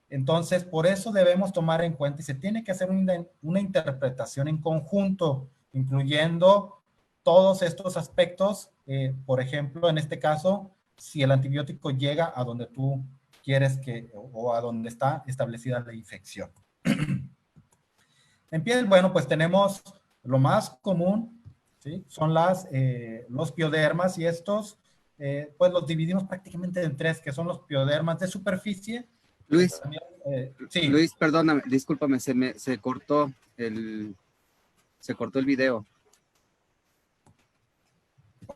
Entonces, por eso debemos tomar en cuenta y se tiene que hacer una interpretación en conjunto, incluyendo todos estos aspectos. Por ejemplo, en este caso, si el antibiótico llega a donde tú quieres que, o a donde está establecida la infección. En piel, bueno, pues tenemos lo más común, ¿sí? Son los piodermas y estos, pues los dividimos prácticamente en tres, que son los piodermas de superficie. Luis, También, sí. Luis, perdóname, discúlpame, se cortó el video.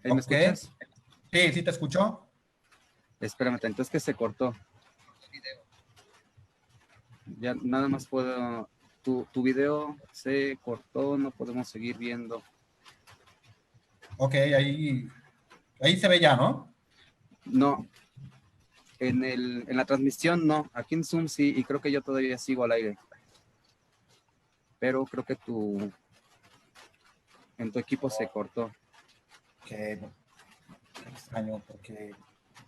¿Ahí me escuchas? Sí, sí te escucho. Espérame, entonces que se cortó. Ya nada más puedo... Tu video se cortó, no podemos seguir viendo. Ok, ahí se ve ya, ¿no? No, en la transmisión no, aquí en Zoom sí, y creo que yo todavía sigo al aire. Pero creo que en tu equipo se cortó. Ok, extraño porque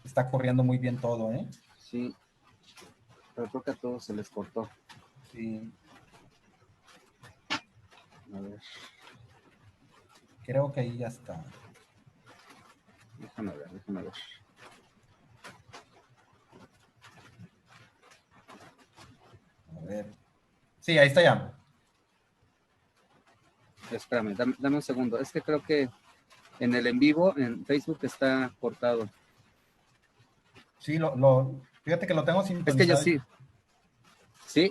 está corriendo muy bien todo, ¿eh? Sí, pero creo que a todos se les cortó. Sí. A ver. Creo que ahí ya está. Déjame ver. A ver. Sí, ahí está ya. Espérame, dame un segundo. Es que creo que en el en vivo, en Facebook, está cortado. Sí, fíjate que lo tengo sintonizado. Es que yo sí. Sí,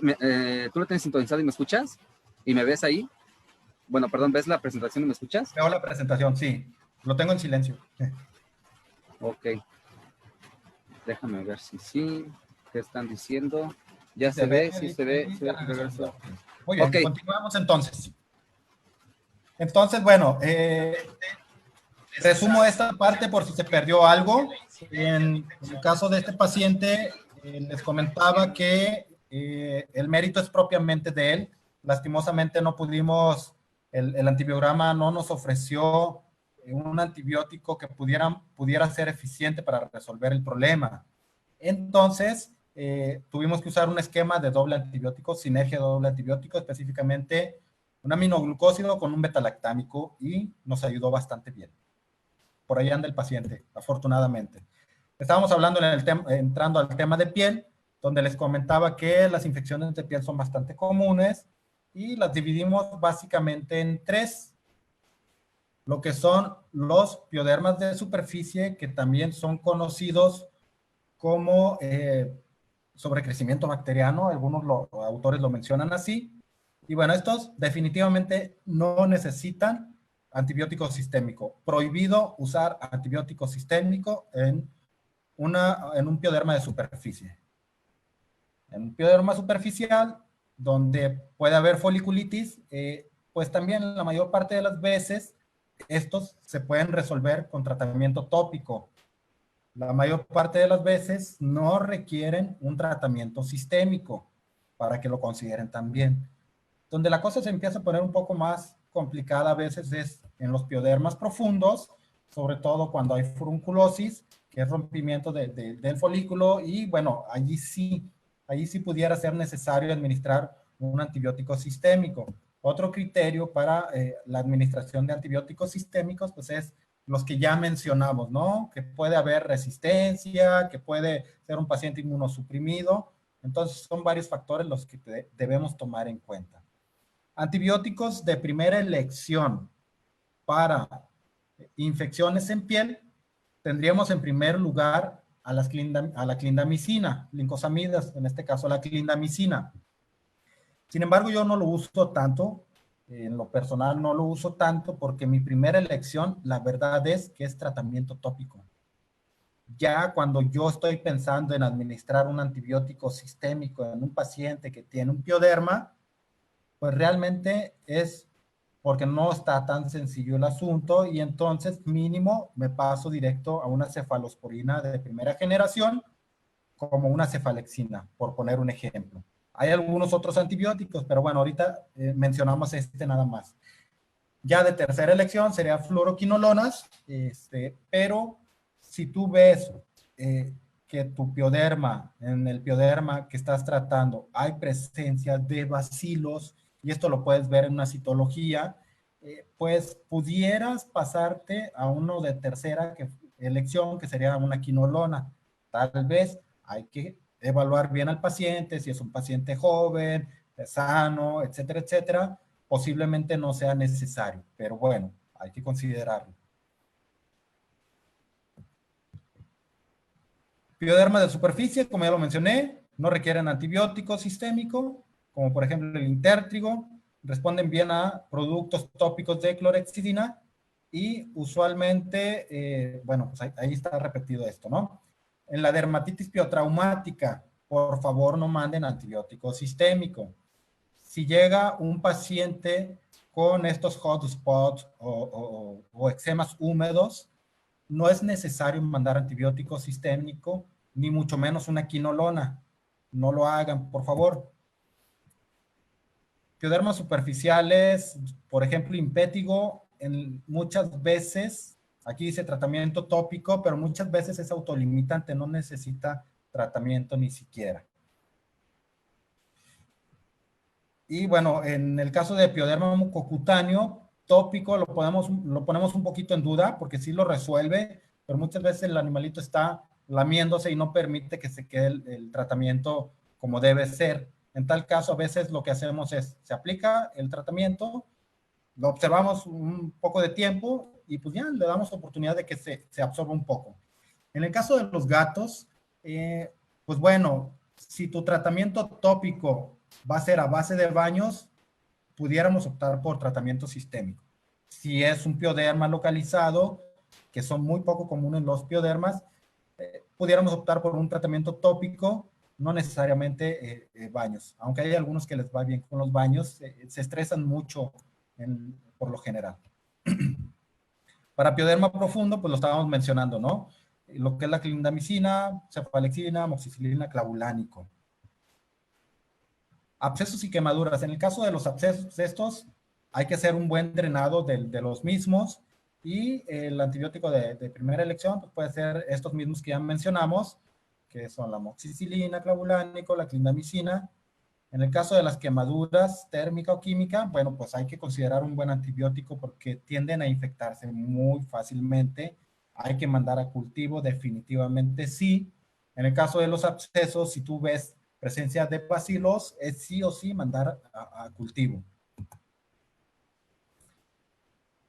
¿tú lo tienes sintonizado y me escuchas? ¿Y me ves ahí? Bueno, perdón, ¿ves la presentación y me escuchas? Veo la presentación, sí. Lo tengo en silencio. Ok. Déjame ver si sí. ¿Qué están diciendo? Ya se ve, sí se ve. Muy bien, okay. Continuamos entonces. Entonces, bueno, resumo esta parte por si se perdió algo. En el caso de este paciente, les comentaba que el mérito es propiamente de él. Lastimosamente no pudimos, el antibiograma no nos ofreció un antibiótico que pudiera ser eficiente para resolver el problema. Entonces, tuvimos que usar un esquema de doble antibiótico, sinergia de doble antibiótico, específicamente un aminoglucósido con un betalactámico, y nos ayudó bastante bien. Por ahí anda el paciente, afortunadamente. Estábamos hablando entrando al tema de piel, donde les comentaba que las infecciones de piel son bastante comunes y las dividimos básicamente en tres. Lo que son los piodermas de superficie, que también son conocidos como sobrecrecimiento bacteriano, algunos autores lo mencionan así. Y bueno, estos definitivamente no necesitan antibiótico sistémico. Prohibido usar antibiótico sistémico en un pioderma de superficie. En un pioderma superficial, donde puede haber foliculitis, pues también la mayor parte de las veces estos se pueden resolver con tratamiento tópico. La mayor parte de las veces no requieren un tratamiento sistémico para que lo consideren también. Donde la cosa se empieza a poner un poco más complicada a veces es en los piodermas profundos, sobre todo cuando hay furunculosis, que es rompimiento del folículo, y bueno, allí sí pudiera ser necesario administrar un antibiótico sistémico. Otro criterio para la administración de antibióticos sistémicos, pues es los que ya mencionamos, ¿no? Que puede haber resistencia, que puede ser un paciente inmunosuprimido. Entonces, son varios factores los que debemos tomar en cuenta. Antibióticos de primera elección para infecciones en piel, tendríamos en primer lugar a la clindamicina, lincosamidas, en este caso la clindamicina. Sin embargo, yo no lo uso tanto, en lo personal no lo uso tanto porque mi primera elección, la verdad es que es tratamiento tópico. Ya cuando yo estoy pensando en administrar un antibiótico sistémico en un paciente que tiene un pioderma, pues realmente es porque no está tan sencillo el asunto y entonces mínimo me paso directo a una cefalosporina de primera generación como una cefalexina, por poner un ejemplo. Hay algunos otros antibióticos, pero bueno, ahorita mencionamos este nada más. Ya de tercera elección sería fluoroquinolonas, pero si tú ves que tu pioderma, en el pioderma que estás tratando, hay presencia de bacilos, y esto lo puedes ver en una citología, pues pudieras pasarte a uno de tercera elección, que sería una quinolona. Tal vez hay que evaluar bien al paciente, si es un paciente joven, sano, etcétera, etcétera, posiblemente no sea necesario, pero bueno, hay que considerarlo. Pioderma de superficie, como ya lo mencioné, no requieren antibiótico sistémico, como por ejemplo el intértrigo, responden bien a productos tópicos de clorhexidina y usualmente, bueno, pues ahí está repetido esto, ¿no? En la dermatitis piotraumática, por favor no manden antibiótico sistémico. Si llega un paciente con estos hotspots o eczemas húmedos, no es necesario mandar antibiótico sistémico, ni mucho menos una quinolona. No lo hagan, por favor. Piodermas superficiales, por ejemplo, impétigo, muchas veces, aquí dice tratamiento tópico, pero muchas veces es autolimitante, no necesita tratamiento ni siquiera. Y bueno, en el caso de pioderma mucocutáneo, tópico lo ponemos un poquito en duda porque sí lo resuelve, pero muchas veces el animalito está lamiéndose y no permite que se quede el tratamiento como debe ser. En tal caso, a veces lo que hacemos es, se aplica el tratamiento, lo observamos un poco de tiempo y pues ya le damos oportunidad de que se absorba un poco. En el caso de los gatos, pues bueno, si tu tratamiento tópico va a ser a base de baños, pudiéramos optar por tratamiento sistémico. Si es un pioderma localizado, que son muy poco comunes los piodermas, pudiéramos optar por un tratamiento tópico, no necesariamente baños, aunque hay algunos que les va bien con los baños, se estresan mucho por lo general. Para pioderma profundo, pues lo estábamos mencionando, ¿no? Lo que es la clindamicina, cefalexina, amoxicilina, clavulánico. Abscesos y quemaduras. En el caso de los abscesos estos, hay que hacer un buen drenado de los mismos y el antibiótico de primera elección pues puede ser estos mismos que ya mencionamos, que son la amoxicilina, clavulánico, la clindamicina. En el caso de las quemaduras térmica o química, bueno, pues hay que considerar un buen antibiótico porque tienden a infectarse muy fácilmente. Hay que mandar a cultivo, definitivamente sí. En el caso de los abscesos, si tú ves presencia de bacilos, es sí o sí mandar a cultivo.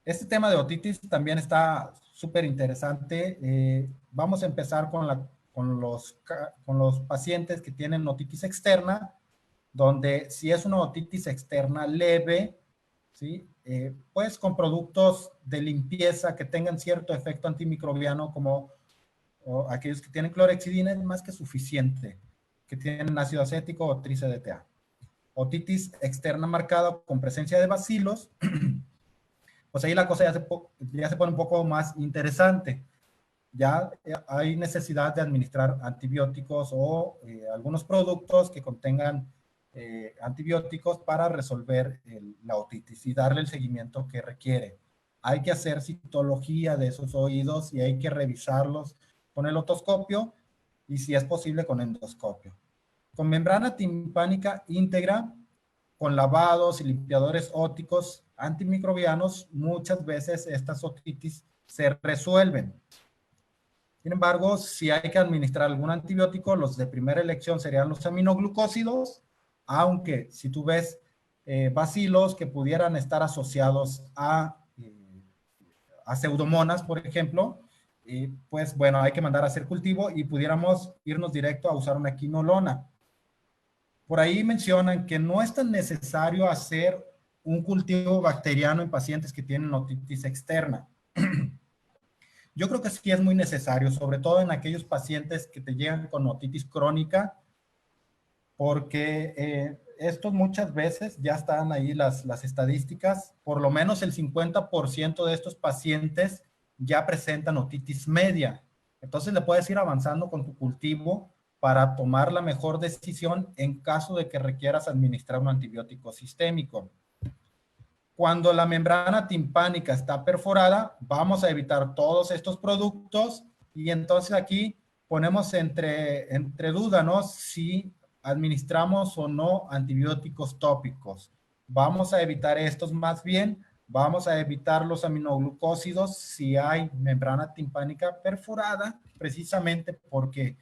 Este tema de otitis también está súper interesante. Vamos a empezar con los pacientes que tienen otitis externa, donde si es una otitis externa leve, ¿sí? Pues con productos de limpieza que tengan cierto efecto antimicrobiano, como aquellos que tienen clorhexidina, es más que suficiente, que tienen ácido acético o tri-CDTA. Otitis externa marcada con presencia de bacilos, pues ahí la cosa ya se pone un poco más interesante. Ya hay necesidad de administrar antibióticos o algunos productos que contengan antibióticos para resolver la otitis y darle el seguimiento que requiere. Hay que hacer citología de esos oídos y hay que revisarlos con el otoscopio y si es posible con endoscopio. Con membrana timpánica íntegra, con lavados y limpiadores ópticos antimicrobianos, muchas veces estas otitis se resuelven. Sin embargo, si hay que administrar algún antibiótico, los de primera elección serían los aminoglucósidos, aunque si tú ves bacilos que pudieran estar asociados a pseudomonas, por ejemplo, pues bueno, hay que mandar a hacer cultivo y pudiéramos irnos directo a usar una quinolona. por ahí mencionan que no es tan necesario hacer un cultivo bacteriano en pacientes que tienen otitis externa. Yo creo que sí es muy necesario, sobre todo en aquellos pacientes que te llegan con otitis crónica, porque estos muchas veces ya están ahí las estadísticas, por lo menos el 50% de estos pacientes ya presentan otitis media. Entonces le puedes ir avanzando con tu cultivo para tomar la mejor decisión en caso de que requieras administrar un antibiótico sistémico. Cuando la membrana timpánica está perforada, vamos a evitar todos estos productos y entonces aquí ponemos entre duda, ¿no? Si administramos o no antibióticos tópicos. Vamos a evitar estos más bien, vamos a evitar los aminoglucósidos si hay membrana timpánica perforada, precisamente porque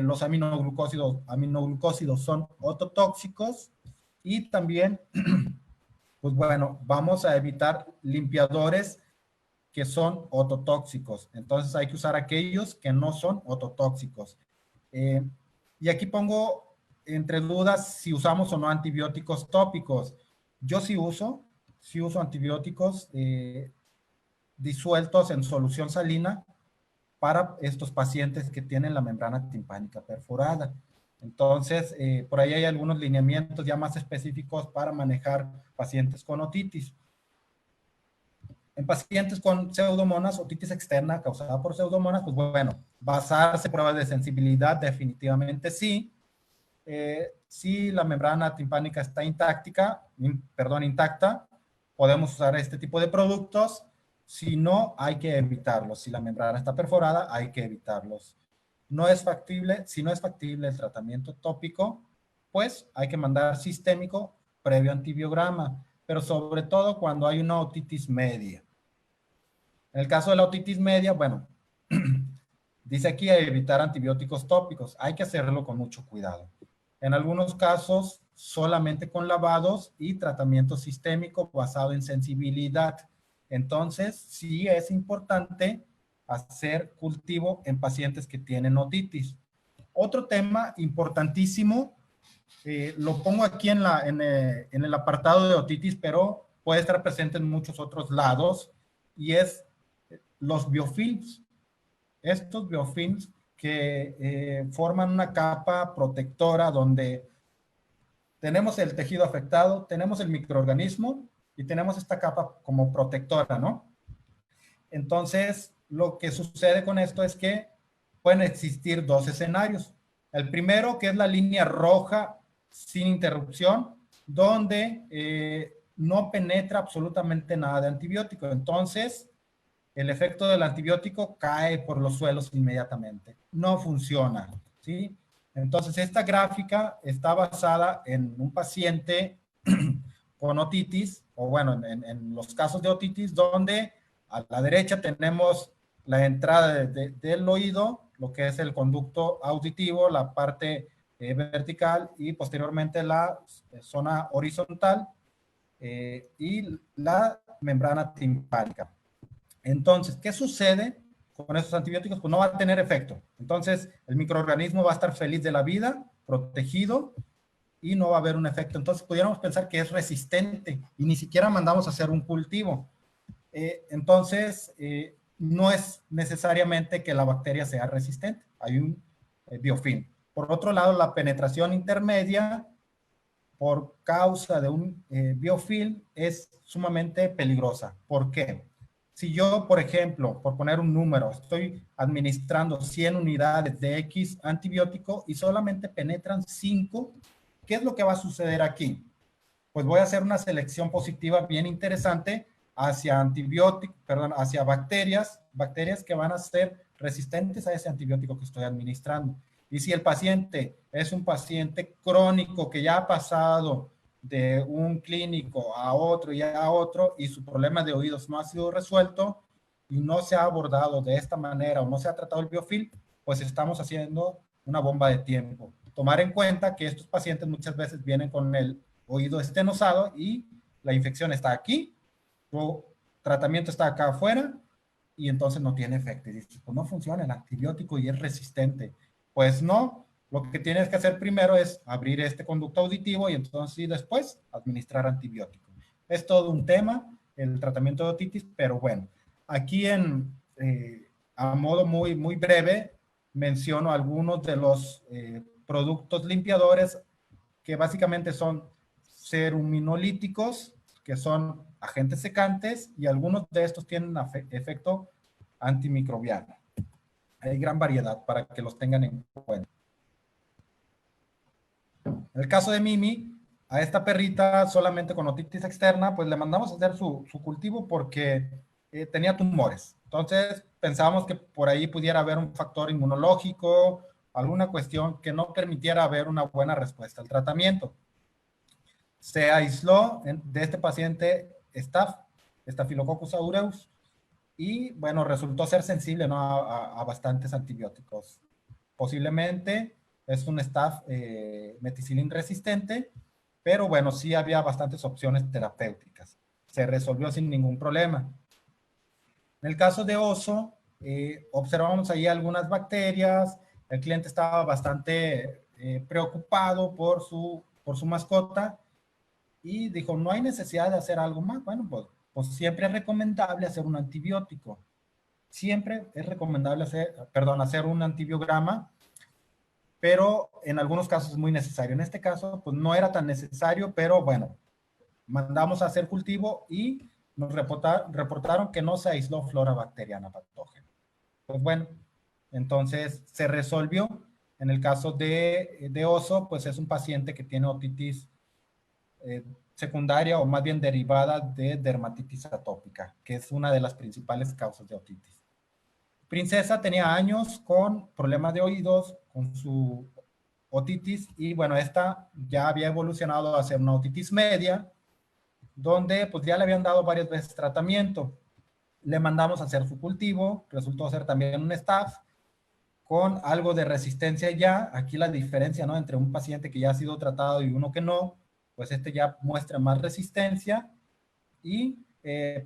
los aminoglucósidos son ototóxicos y también pues bueno, vamos a evitar limpiadores que son ototóxicos. Entonces hay que usar aquellos que no son ototóxicos. Y aquí pongo entre dudas si usamos o no antibióticos tópicos. Yo sí uso antibióticos disueltos en solución salina para estos pacientes que tienen la membrana timpánica perforada. Entonces, por ahí hay algunos lineamientos ya más específicos para manejar pacientes con otitis. En pacientes con pseudomonas, otitis externa causada por pseudomonas, pues bueno, basarse en pruebas de sensibilidad, definitivamente sí. Si la membrana timpánica está intacta, podemos usar este tipo de productos. Si no, hay que evitarlos. Si la membrana está perforada, hay que evitarlos. No es factible, si no es factible el tratamiento tópico, pues hay que mandar sistémico previo antibiograma, pero sobre todo cuando hay una otitis media. En el caso de la otitis media, bueno, dice aquí evitar antibióticos tópicos. Hay que hacerlo con mucho cuidado. En algunos casos, solamente con lavados y tratamiento sistémico basado en sensibilidad. Entonces, sí es importante hacer cultivo en pacientes que tienen otitis. Otro tema importantísimo, lo pongo aquí en el apartado de otitis, pero puede estar presente en muchos otros lados, y es los biofilms. Estos biofilms que forman una capa protectora donde tenemos el tejido afectado, tenemos el microorganismo y tenemos esta capa como protectora, ¿no? Entonces, lo que sucede con esto es que pueden existir dos escenarios. El primero, que es la línea roja sin interrupción, donde no penetra absolutamente nada de antibiótico. Entonces, el efecto del antibiótico cae por los suelos inmediatamente. No funciona, ¿sí? Entonces, esta gráfica está basada en un paciente con otitis, o bueno, en los casos de otitis, donde a la derecha tenemos la entrada del oído, lo que es el conducto auditivo, la parte vertical y posteriormente la zona horizontal y la membrana timpánica. Entonces, ¿qué sucede con estos antibióticos? Pues no va a tener efecto. Entonces, el microorganismo va a estar feliz de la vida, protegido, y no va a haber un efecto. Entonces, pudiéramos pensar que es resistente y ni siquiera mandamos a hacer un cultivo. Entonces, no es necesariamente que la bacteria sea resistente. Hay un biofilm. Por otro lado, la penetración intermedia por causa de un biofilm es sumamente peligrosa. ¿Por qué? Si yo, por ejemplo, por poner un número, estoy administrando 100 unidades de X antibiótico y solamente penetran 5, ¿qué es lo que va a suceder aquí? Pues voy a hacer una selección positiva bien interesante hacia hacia bacterias que van a ser resistentes a ese antibiótico que estoy administrando. Y si el paciente es un paciente crónico que ya ha pasado de un clínico a otro y a otro y su problema de oídos no ha sido resuelto y no se ha abordado de esta manera o no se ha tratado el biofilm, pues estamos haciendo una bomba de tiempo. Tomar en cuenta que estos pacientes muchas veces vienen con el oído estenosado y la infección está aquí, tu tratamiento está acá afuera y entonces no tiene efecto. Y dices, pues no funciona el antibiótico y es resistente. Pues no, Lo que tienes que hacer primero es abrir este conducto auditivo y entonces sí, después administrar antibiótico. Es todo un tema, el tratamiento de otitis, pero bueno, aquí a modo muy breve menciono algunos de los productos limpiadores que básicamente son ceruminolíticos, que son agentes secantes, y algunos de estos tienen efecto antimicrobiano. Hay gran variedad para que los tengan en cuenta. En el caso de Mimi, a esta perrita solamente con otitis externa, pues le mandamos a hacer su cultivo porque tenía tumores. Entonces pensábamos que por ahí pudiera haber un factor inmunológico, alguna cuestión que no permitiera haber una buena respuesta al tratamiento. Se aisló de este paciente Staphylococcus aureus, y bueno, resultó ser sensible, ¿no? a bastantes antibióticos. Posiblemente es un staph meticilin resistente, pero bueno, sí había bastantes opciones terapéuticas. Se resolvió sin ningún problema. En el caso de oso, observamos ahí algunas bacterias. El cliente estaba bastante preocupado por su mascota y dijo, no hay necesidad de hacer algo más. Bueno, pues siempre es recomendable hacer un antibiótico. Siempre es recomendable hacer un antibiograma, pero en algunos casos es muy necesario. En este caso, pues no era tan necesario, pero bueno, mandamos a hacer cultivo y nos reportaron que no se aisló flora bacteriana patógena. Pues bueno, entonces se resolvió. En el caso de oso, pues es un paciente que tiene otitis secundaria o más bien derivada de dermatitis atópica, que es una de las principales causas de otitis. Princesa tenía años con problemas de oídos, con su otitis, y bueno, esta ya había evolucionado a ser una otitis media, donde pues ya le habían dado varias veces tratamiento. Le mandamos a hacer su cultivo, resultó ser también un staph, con algo de resistencia ya. Aquí la diferencia, ¿no?, entre un paciente que ya ha sido tratado y uno que no, pues este ya muestra más resistencia. Y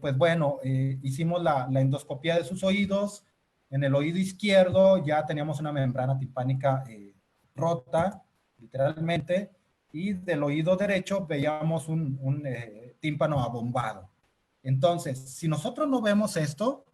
pues bueno, hicimos la endoscopía de sus oídos. En el oído izquierdo ya teníamos una membrana timpánica rota, literalmente, y del oído derecho veíamos un tímpano abombado. Entonces, si nosotros no vemos esto,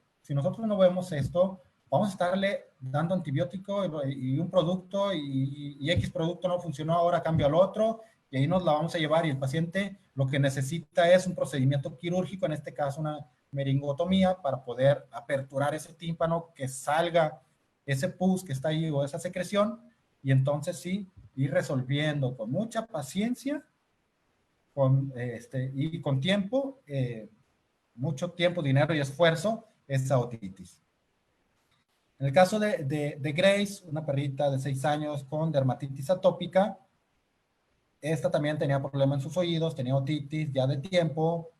vamos a estarle dando antibiótico y un producto y X producto no funcionó, ahora cambio al otro, y ahí nos la vamos a llevar, y el paciente lo que necesita es un procedimiento quirúrgico, en este caso una meringotomía, para poder aperturar ese tímpano, que salga ese pus que está ahí o esa secreción, y entonces sí, ir resolviendo con mucha paciencia y con tiempo, mucho tiempo, dinero y esfuerzo, esa otitis. En el caso de Grace, una perrita de 6 años con dermatitis atópica, esta también tenía problemas en sus oídos, tenía otitis ya de tiempo,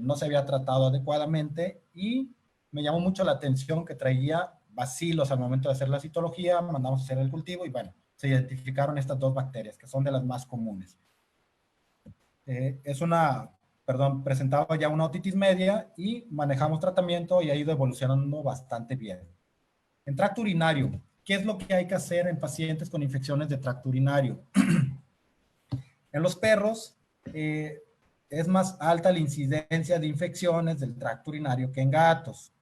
no se había tratado adecuadamente, y me llamó mucho la atención que traía bacilos al momento de hacer la citología. Mandamos a hacer el cultivo y bueno, se identificaron estas 2 bacterias, que son de las más comunes. Presentaba ya una otitis media y manejamos tratamiento y ha ido evolucionando bastante bien. En tracto urinario, ¿qué es lo que hay que hacer en pacientes con infecciones de tracto urinario? En los perros es más alta la incidencia de infecciones del tracto urinario que en gatos.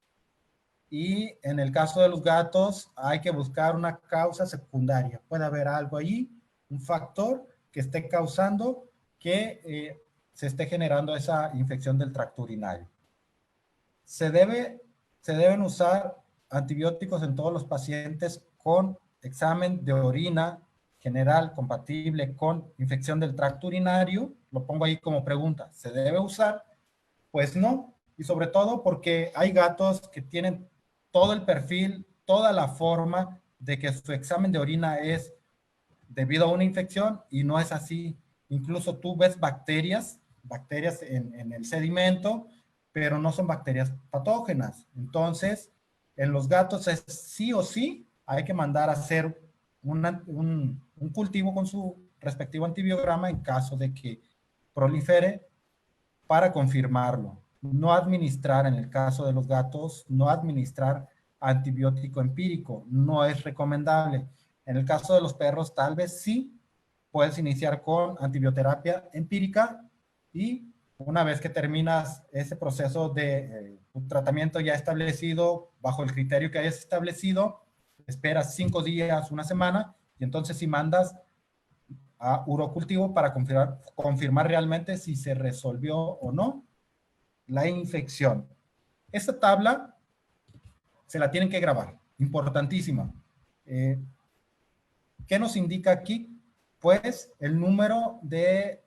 Y en el caso de los gatos hay que buscar una causa secundaria. Puede haber algo ahí, un factor que esté causando que se esté generando esa infección del tracto urinario. Se deben usar antibióticos en todos los pacientes con examen de orina general compatible con infección del tracto urinario. Lo pongo ahí como pregunta. ¿Se debe usar? Pues no. Y sobre todo porque hay gatos que tienen todo el perfil, toda la forma de que su examen de orina es debido a una infección, y no es así. Incluso tú ves bacterias en el sedimento, pero no son bacterias patógenas. Entonces, en los gatos es sí o sí, hay que mandar a hacer un cultivo con su respectivo antibiograma en caso de que prolifere, para confirmarlo. No administrar, en el caso de los gatos, no administrar antibiótico empírico, no es recomendable. En el caso de los perros, tal vez sí, puedes iniciar con antibioterapia empírica y una vez que terminas ese proceso de un tratamiento ya establecido, bajo el criterio que hayas establecido, esperas 5 días, una semana, y entonces sí mandas a urocultivo para confirmar realmente si se resolvió o no la infección. Esta tabla se la tienen que grabar, importantísima. ¿Qué nos indica aquí? Pues el número de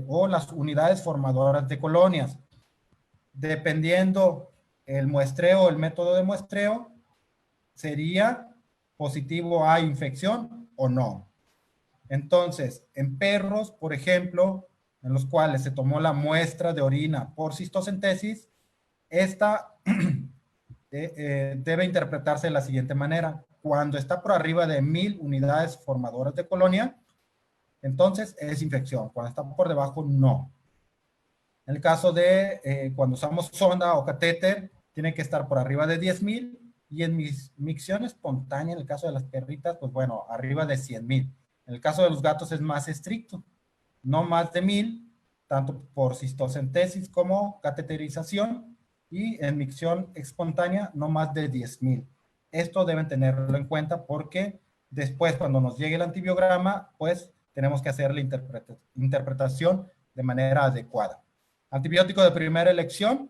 o las unidades formadoras de colonias. Dependiendo el muestreo, el método de muestreo, sería positivo a infección o no. Entonces, en perros, por ejemplo, en los cuales se tomó la muestra de orina por cistocentesis, esta debe interpretarse de la siguiente manera. Cuando está por arriba de 1000 unidades formadoras de colonia, entonces es infección. Cuando está por debajo, no. En el caso de cuando usamos sonda o catéter, tiene que estar por arriba de 10,000, y en micción espontánea, en el caso de las perritas, pues bueno, arriba de 100,000. En el caso de los gatos es más estricto, no más de 1000, tanto por cistocentesis como cateterización, y en micción espontánea no más de 10,000. Esto deben tenerlo en cuenta porque después cuando nos llegue el antibiograma, pues tenemos que hacer la interpretación de manera adecuada. Antibiótico de primera elección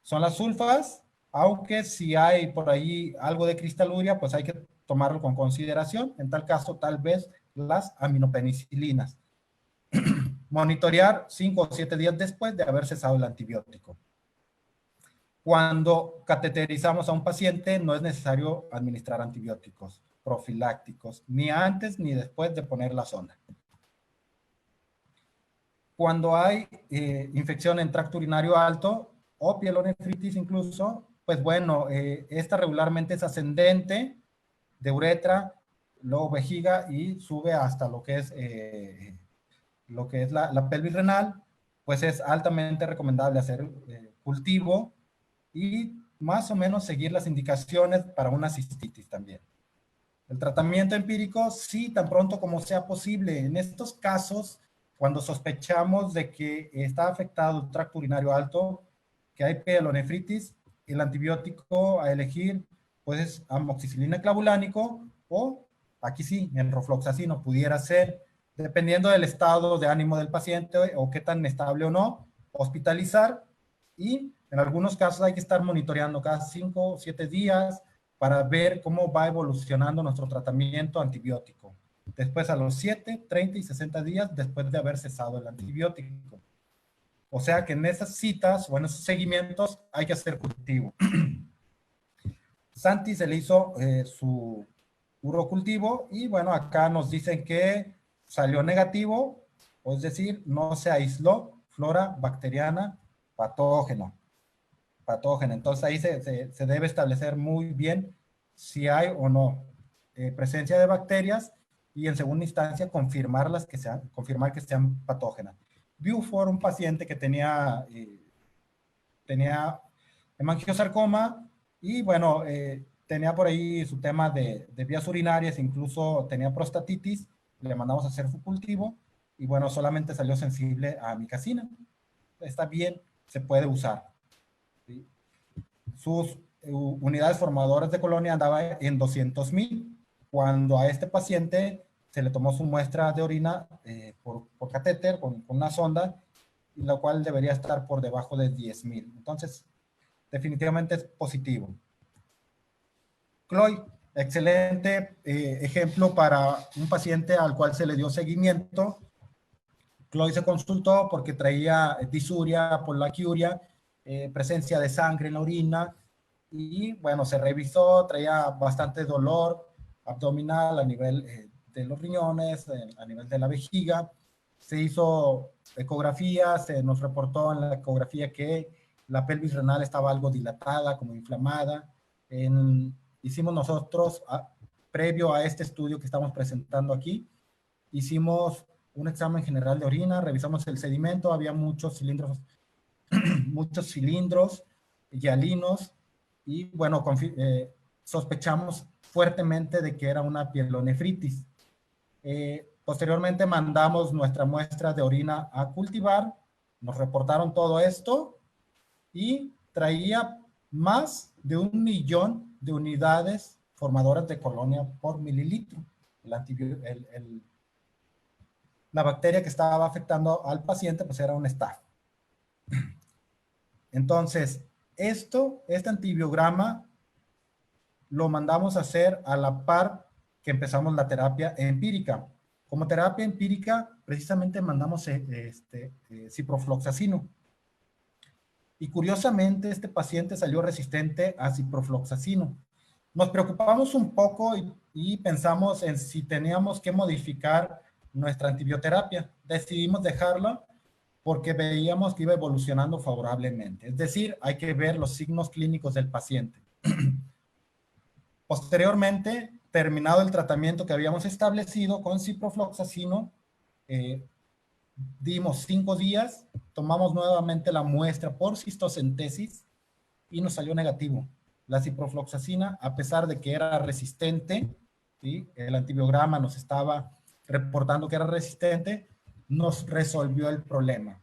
son las sulfas, aunque si hay por ahí algo de cristaluria, pues hay que tomarlo con consideración. En tal caso, tal vez las aminopenicilinas. Monitorear 5 o 7 días después de haber cesado el antibiótico. Cuando cateterizamos a un paciente, no es necesario administrar antibióticos profilácticos, ni antes ni después de poner la sonda. Cuando hay infección en tracto urinario alto o pielonefritis incluso, pues bueno, esta regularmente es ascendente de uretra, luego vejiga y sube hasta lo que es la pelvis renal, pues es altamente recomendable hacer cultivo y más o menos seguir las indicaciones para una cistitis también. El tratamiento empírico, sí, tan pronto como sea posible. En estos casos, cuando sospechamos de que está afectado el tracto urinario alto, que hay pielonefritis, el antibiótico a elegir pues es amoxicilina clavulánico o, aquí sí, enrofloxacino pudiera ser, dependiendo del estado de ánimo del paciente o qué tan estable o no, hospitalizar, y en algunos casos hay que estar monitoreando cada 5 o 7 días para ver cómo va evolucionando nuestro tratamiento antibiótico. Después a los 7, 30 y 60 días después de haber cesado el antibiótico. O sea que en esas citas o en esos seguimientos hay que hacer cultivo. Santi se le hizo su urocultivo y bueno, acá nos dicen que salió negativo, es decir, no se aisló flora bacteriana patógena. Entonces ahí se debe establecer muy bien si hay o no presencia de bacterias y en segunda instancia confirmar que sean patógenas. Buford, un paciente que tenía hemangiosarcoma y bueno, tenía por ahí su tema de vías urinarias, incluso tenía prostatitis, le mandamos a hacer su cultivo y bueno, solamente salió sensible a amicacina. Está bien, se puede usar. ¿Sí? Sus unidades formadoras de colonia andaban en 200,000. Cuando a este paciente se le tomó su muestra de orina por catéter, con una sonda, la cual debería estar por debajo de 10,000. Entonces, definitivamente es positivo. Chloe, excelente ejemplo para un paciente al cual se le dio seguimiento. Chloe se consultó porque traía disuria, poliaquiuria, presencia de sangre en la orina y bueno, se revisó, traía bastante dolor abdominal a nivel de los riñones, a nivel de la vejiga. Se hizo ecografía, se nos reportó en la ecografía que la pelvis renal estaba algo dilatada, como inflamada. Hicimos nosotros, previo a este estudio que estamos presentando aquí, hicimos un examen general de orina, revisamos el sedimento, había muchos cilindros hialinos y bueno, sospechamos fuertemente de que era una pielonefritis. Posteriormente mandamos nuestra muestra de orina a cultivar, nos reportaron todo esto y traía más de 1 millón de unidades formadoras de colonia por mililitro. La bacteria que estaba afectando al paciente pues era un staph. Entonces, este antibiograma lo mandamos a hacer a la par que empezamos la terapia empírica. Como terapia empírica, precisamente mandamos ciprofloxacino. Y curiosamente, este paciente salió resistente a ciprofloxacino. Nos preocupamos un poco y pensamos en si teníamos que modificar nuestra antibioterapia. Decidimos dejarla porque veíamos que iba evolucionando favorablemente. Es decir, hay que ver los signos clínicos del paciente. Posteriormente, terminado el tratamiento que habíamos establecido con ciprofloxacino, dimos 5 días, tomamos nuevamente la muestra por cistocentesis y nos salió negativo. La ciprofloxacina, a pesar de que era resistente, ¿sí? El antibiograma nos estaba reportando que era resistente, nos resolvió el problema.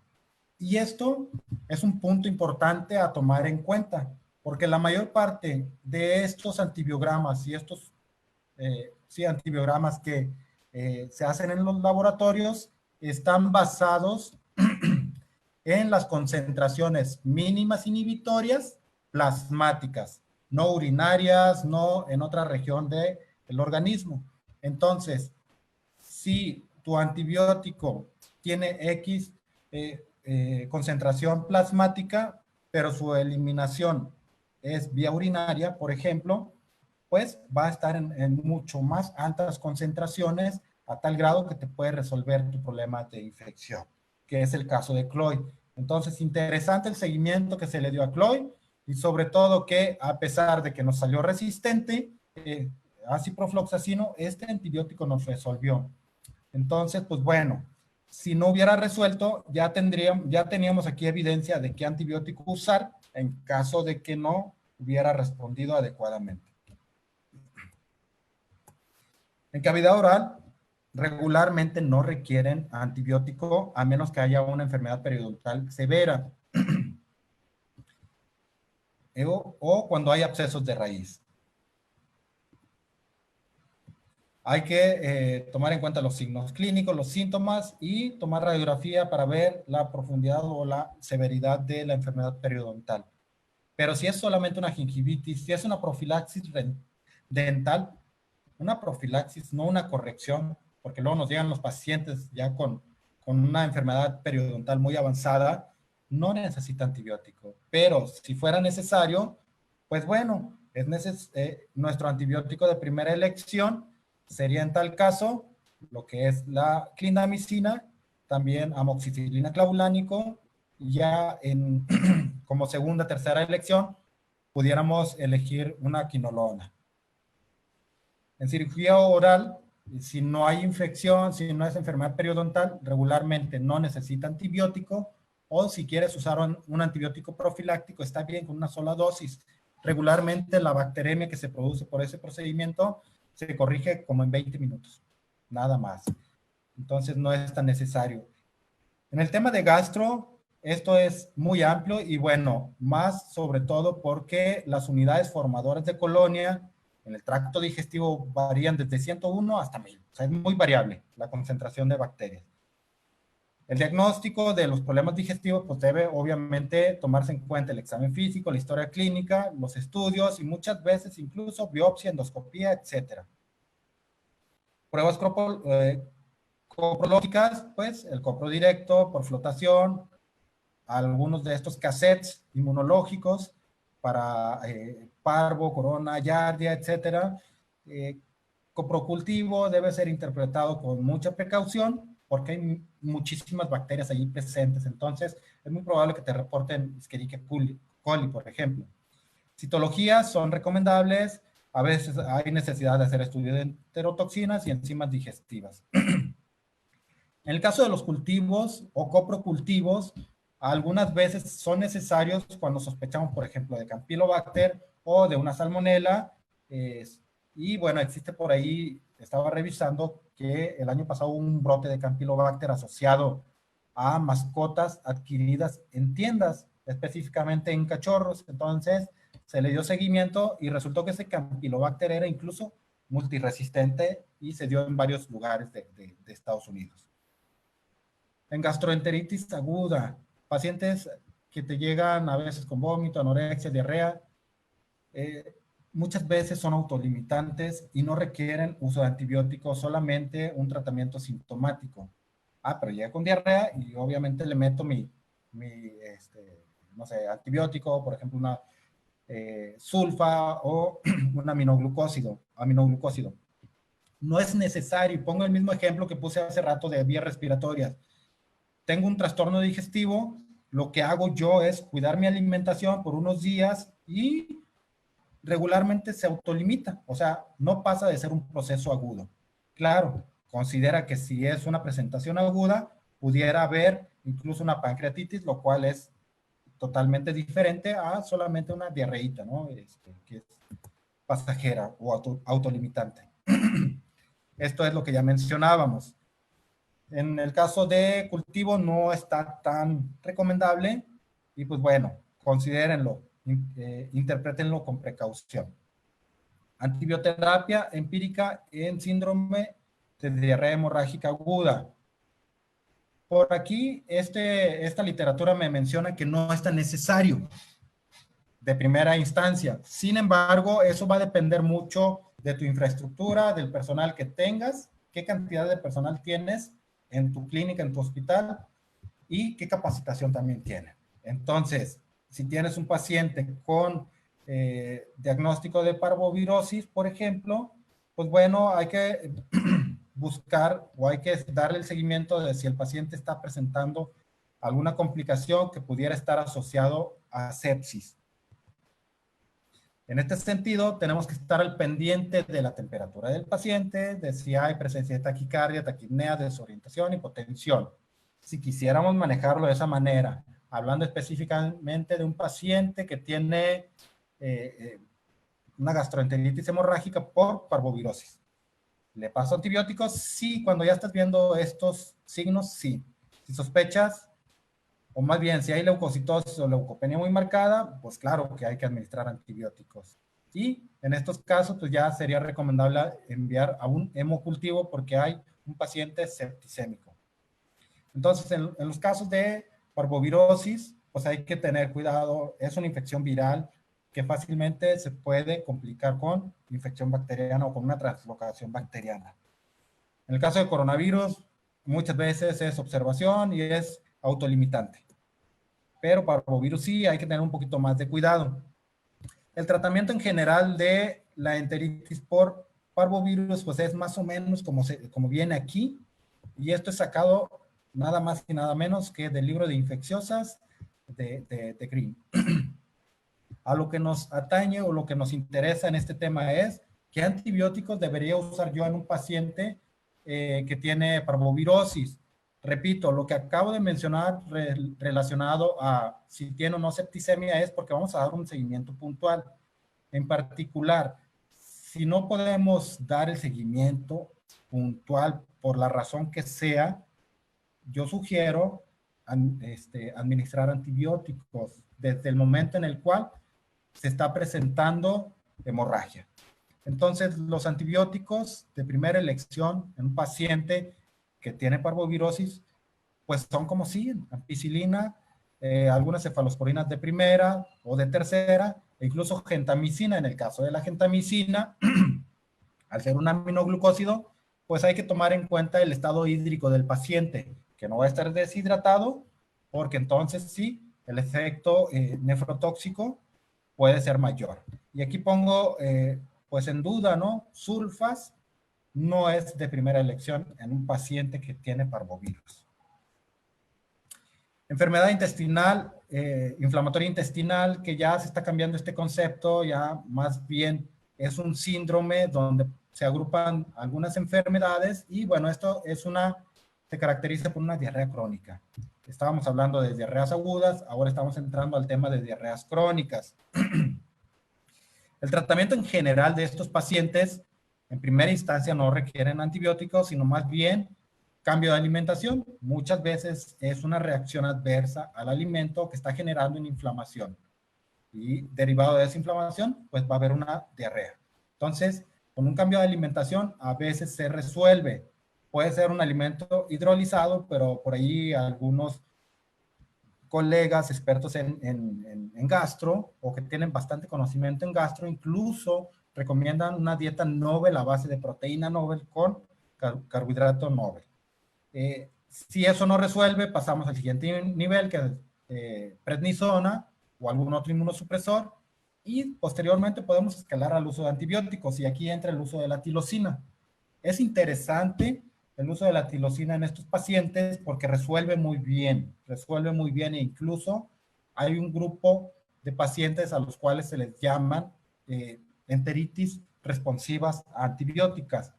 Y esto es un punto importante a tomar en cuenta, porque la mayor parte de estos antibiogramas y estos antibiogramas que se hacen en los laboratorios están basados en las concentraciones mínimas inhibitorias plasmáticas, no urinarias, no en otra región del organismo. Entonces, si tu antibiótico tiene X concentración plasmática, pero su eliminación es vía urinaria, por ejemplo, pues va a estar en mucho más altas concentraciones a tal grado que te puede resolver tu problema de infección, que es el caso de Chloe. Entonces, interesante el seguimiento que se le dio a Chloe y sobre todo que a pesar de que nos salió resistente a ciprofloxacino, este antibiótico nos resolvió. Entonces, pues bueno, si no hubiera resuelto, ya teníamos aquí evidencia de qué antibiótico usar en caso de que no hubiera respondido adecuadamente. En cavidad oral, regularmente no requieren antibiótico a menos que haya una enfermedad periodontal severa o cuando hay abscesos de raíz. Hay que tomar en cuenta los signos clínicos, los síntomas y tomar radiografía para ver la profundidad o la severidad de la enfermedad periodontal. Pero si es solamente una gingivitis, si es una profilaxis dental, una profilaxis, no una corrección, porque luego nos llegan los pacientes ya con una enfermedad periodontal muy avanzada, no necesita antibiótico. Pero si fuera necesario, pues bueno, nuestro antibiótico de primera elección sería en tal caso lo que es la clindamicina, también amoxicilina clavulánico, ya como segunda, tercera elección, pudiéramos elegir una quinolona. En cirugía oral, si no hay infección, si no es enfermedad periodontal, regularmente no necesita antibiótico, o si quieres usar un antibiótico profiláctico, está bien con una sola dosis. Regularmente la bacteremia que se produce por ese procedimiento se corrige como en 20 minutos, nada más. Entonces no es tan necesario. En el tema de gastro, esto es muy amplio y bueno, más sobre todo porque las unidades formadoras de colonia en el tracto digestivo varían desde 101 hasta 1000. O sea, es muy variable la concentración de bacterias. El diagnóstico de los problemas digestivos pues debe obviamente tomarse en cuenta el examen físico, la historia clínica, los estudios y muchas veces incluso biopsia, endoscopía, etc. Pruebas coprológicas, pues el copro directo por flotación, algunos de estos cassettes inmunológicos para parvo, corona, yardia, etcétera. Coprocultivo debe ser interpretado con mucha precaución porque hay muchísimas bacterias allí presentes, entonces es muy probable que te reporten Escherichia coli, por ejemplo. Citologías son recomendables, a veces hay necesidad de hacer estudios de enterotoxinas y enzimas digestivas. En el caso de los cultivos o coprocultivos, algunas veces son necesarios cuando sospechamos, por ejemplo, de Campylobacter o de una salmonela, Y bueno, existe por ahí, estaba revisando que el año pasado hubo un brote de Campylobacter asociado a mascotas adquiridas en tiendas, específicamente en cachorros. Entonces se le dio seguimiento y resultó que ese Campylobacter era incluso multiresistente y se dio en varios lugares de Estados Unidos. En gastroenteritis aguda, pacientes que te llegan a veces con vómito, anorexia, diarrea, muchas veces son autolimitantes y no requieren uso de antibióticos, solamente un tratamiento sintomático. Pero llega con diarrea y obviamente le meto no sé, antibiótico, por ejemplo, una sulfa o un aminoglucósido. No es necesario, pongo el mismo ejemplo que puse hace rato de vías respiratorias. Tengo un trastorno digestivo, lo que hago yo es cuidar mi alimentación por unos días y regularmente se autolimita, o sea, no pasa de ser un proceso agudo. Claro, considera que si es una presentación aguda, pudiera haber incluso una pancreatitis, lo cual es totalmente diferente a solamente una diarreíta, ¿no? Que es pasajera o autolimitante. Esto es lo que ya mencionábamos. En el caso de cultivo no está tan recomendable y pues bueno, considérenlo, interprétenlo con precaución. Antibioterapia empírica en síndrome de diarrea hemorrágica aguda. Por aquí, esta literatura me menciona que no es tan necesario de primera instancia. Sin embargo, eso va a depender mucho de tu infraestructura, del personal que tengas, qué cantidad de personal tienes en tu clínica, en tu hospital y qué capacitación también tiene. Entonces, si tienes un paciente con diagnóstico de parvovirosis, por ejemplo, pues bueno, hay que buscar o hay que darle el seguimiento de si el paciente está presentando alguna complicación que pudiera estar asociado a sepsis. En este sentido, tenemos que estar al pendiente de la temperatura del paciente, de si hay presencia de taquicardia, taquipnea, desorientación, hipotensión. Si quisiéramos manejarlo de esa manera, hablando específicamente de un paciente que tiene una gastroenteritis hemorrágica por parvovirosis. ¿Le paso antibióticos? Sí, cuando ya estás viendo estos signos, sí. Si sospechas, o más bien, si hay leucocitosis o leucopenia muy marcada, pues claro que hay que administrar antibióticos. Y en estos casos, pues ya sería recomendable enviar a un hemocultivo porque hay un paciente septicémico. Entonces, en los casos de parvovirosis, pues hay que tener cuidado. Es una infección viral que fácilmente se puede complicar con infección bacteriana o con una translocación bacteriana. En el caso de coronavirus, muchas veces es observación y es autolimitante. Pero parvovirus sí hay que tener un poquito más de cuidado. El tratamiento en general de la enteritis por parvovirus, pues es más o menos como viene aquí. Y esto es sacado nada más y nada menos que del libro de infecciosas de Green. A lo que nos atañe o lo que nos interesa en este tema es qué antibióticos debería usar yo en un paciente que tiene parvovirosis. Repito, lo que acabo de mencionar relacionado a si tiene o no septicemia es porque vamos a dar un seguimiento puntual. En particular, si no podemos dar el seguimiento puntual por la razón que sea, yo sugiero administrar antibióticos desde el momento en el cual se está presentando hemorragia. Entonces, los antibióticos de primera elección en un paciente que tiene parvovirosis, pues son como siguen: ampicilina, algunas cefalosporinas de primera o de tercera, e incluso gentamicina. En el caso de la gentamicina, al ser un aminoglucósido, pues hay que tomar en cuenta el estado hídrico del paciente, que no va a estar deshidratado, porque entonces sí, el efecto nefrotóxico puede ser mayor. Y aquí pongo pues en duda, ¿no? Sulfas no es de primera elección en un paciente que tiene parvovirus. Enfermedad intestinal, inflamatoria intestinal, que ya se está cambiando este concepto, ya más bien es un síndrome donde se agrupan algunas enfermedades y bueno, esto es se caracteriza por una diarrea crónica. Estábamos hablando de diarreas agudas, ahora estamos entrando al tema de diarreas crónicas. El tratamiento en general de estos pacientes, en primera instancia, no requieren antibióticos, sino más bien cambio de alimentación. Muchas veces es una reacción adversa al alimento que está generando una inflamación. Y derivado de esa inflamación, pues va a haber una diarrea. Entonces, con un cambio de alimentación, a veces se resuelve. Puede ser un alimento hidrolizado, pero por ahí algunos colegas expertos en gastro o que tienen bastante conocimiento en gastro, incluso recomiendan una dieta Nobel a base de proteína Nobel con carbohidrato Nobel. Si eso no resuelve, pasamos al siguiente nivel, que es prednisona o algún otro inmunosupresor, y posteriormente podemos escalar al uso de antibióticos, y aquí entra el uso de la tirosina. Es interesante el uso de la tirosina en estos pacientes porque resuelve muy bien e incluso hay un grupo de pacientes a los cuales se les llaman enteritis responsivas a antibióticos.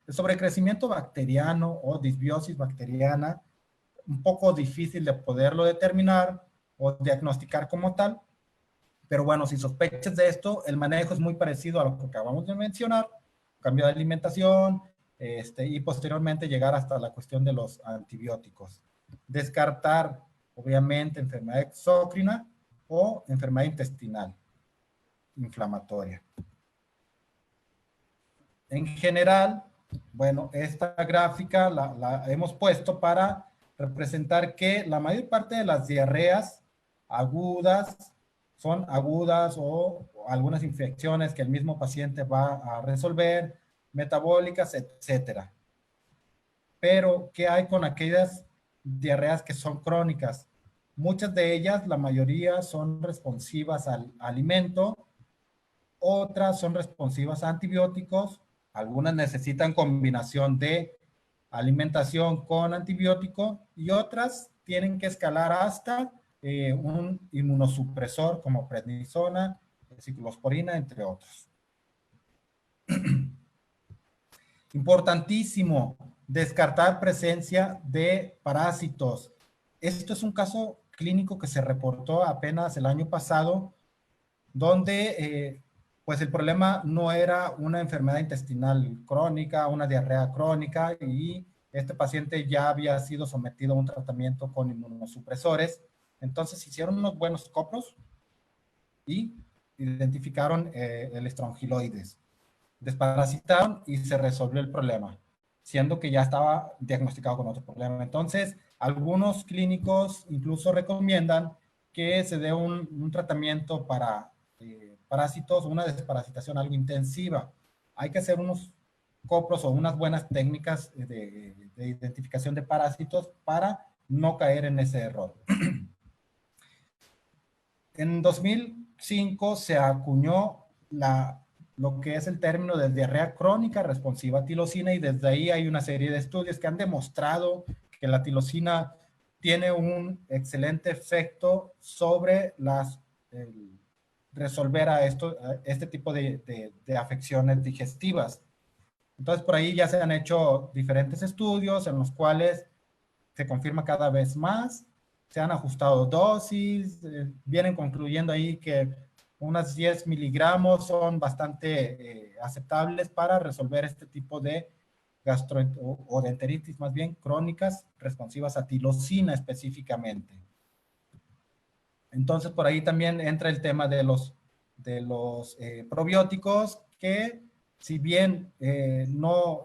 El sobrecrecimiento bacteriano o disbiosis bacteriana, un poco difícil de poderlo determinar o diagnosticar como tal, pero bueno, si sospechas de esto, el manejo es muy parecido a lo que acabamos de mencionar, cambio de alimentación, y posteriormente llegar hasta la cuestión de los antibióticos. Descartar, obviamente, enfermedad exócrina o enfermedad intestinal inflamatoria. En general, bueno, esta gráfica la hemos puesto para representar que la mayor parte de las diarreas agudas son agudas o algunas infecciones que el mismo paciente va a resolver, metabólicas, etcétera. Pero, ¿qué hay con aquellas diarreas que son crónicas? Muchas de ellas, la mayoría, son responsivas al alimento, otras son responsivas a antibióticos, algunas necesitan combinación de alimentación con antibiótico y otras tienen que escalar hasta un inmunosupresor como prednisona, ciclosporina, entre otros. Importantísimo, descartar presencia de parásitos. Esto es un caso clínico que se reportó apenas el año pasado, donde pues el problema no era una enfermedad intestinal crónica, una diarrea crónica, y este paciente ya había sido sometido a un tratamiento con inmunosupresores. Entonces hicieron unos buenos copros y identificaron el estrongiloides. Desparasitaron y se resolvió el problema, siendo que ya estaba diagnosticado con otro problema. Entonces, algunos clínicos incluso recomiendan que se dé un tratamiento para parásitos, una desparasitación algo intensiva. Hay que hacer unos copros o unas buenas técnicas de identificación de parásitos para no caer en ese error. En 2005 se acuñó lo que es el término de diarrea crónica responsiva a tirosina, y desde ahí hay una serie de estudios que han demostrado que la tirosina tiene un excelente efecto sobre resolver a este tipo de afecciones digestivas. Entonces, por ahí ya se han hecho diferentes estudios en los cuales se confirma cada vez más, se han ajustado dosis, vienen concluyendo ahí que unas 10 miligramos son bastante aceptables para resolver este tipo de o de enteritis más bien crónicas responsivas a tirosina específicamente. Entonces, por ahí también entra el tema de los probióticos, que si bien no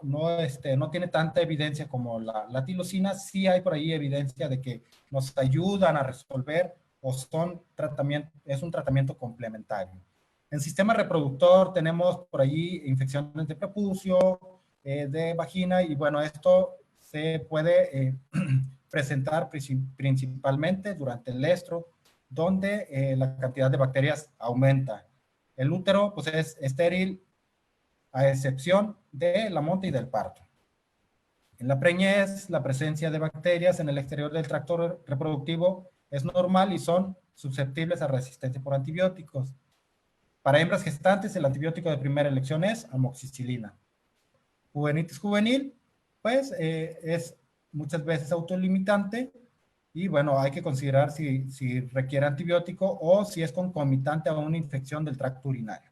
tiene tanta evidencia como la tirosina, sí hay por ahí evidencia de que nos ayudan a resolver o es un tratamiento complementario. En sistema reproductor tenemos por ahí infecciones de prepucio, de vagina, y bueno, esto se puede presentar principalmente durante el estro, donde la cantidad de bacterias aumenta. El útero pues es estéril a excepción de la monta y del parto. En la preñez, la presencia de bacterias en el exterior del tracto reproductivo es normal y son susceptibles a resistencia por antibióticos. Para hembras gestantes, el antibiótico de primera elección es amoxicilina. Juvenitis juvenil, pues es muchas veces autolimitante Y bueno, hay que considerar si requiere antibiótico o si es concomitante a una infección del tracto urinario.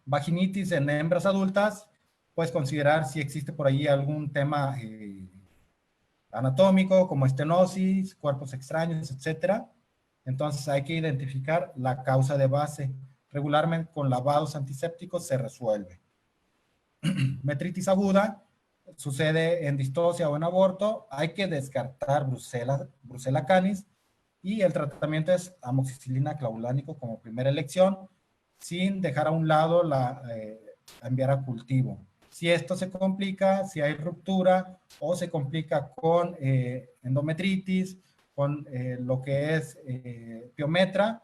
Vaginitis en hembras adultas, puedes considerar si existe por ahí algún tema anatómico como estenosis, cuerpos extraños, etcétera. Entonces hay que identificar la causa de base. Regularmente con lavados antisépticos se resuelve. Metritis aguda sucede en distocia o en aborto. Hay que descartar Brucella canis y el tratamiento es amoxicilina clavulánico como primera elección, sin dejar a un lado enviar a cultivo. Si esto se complica, si hay ruptura o se complica con endometritis, con lo que es piometra,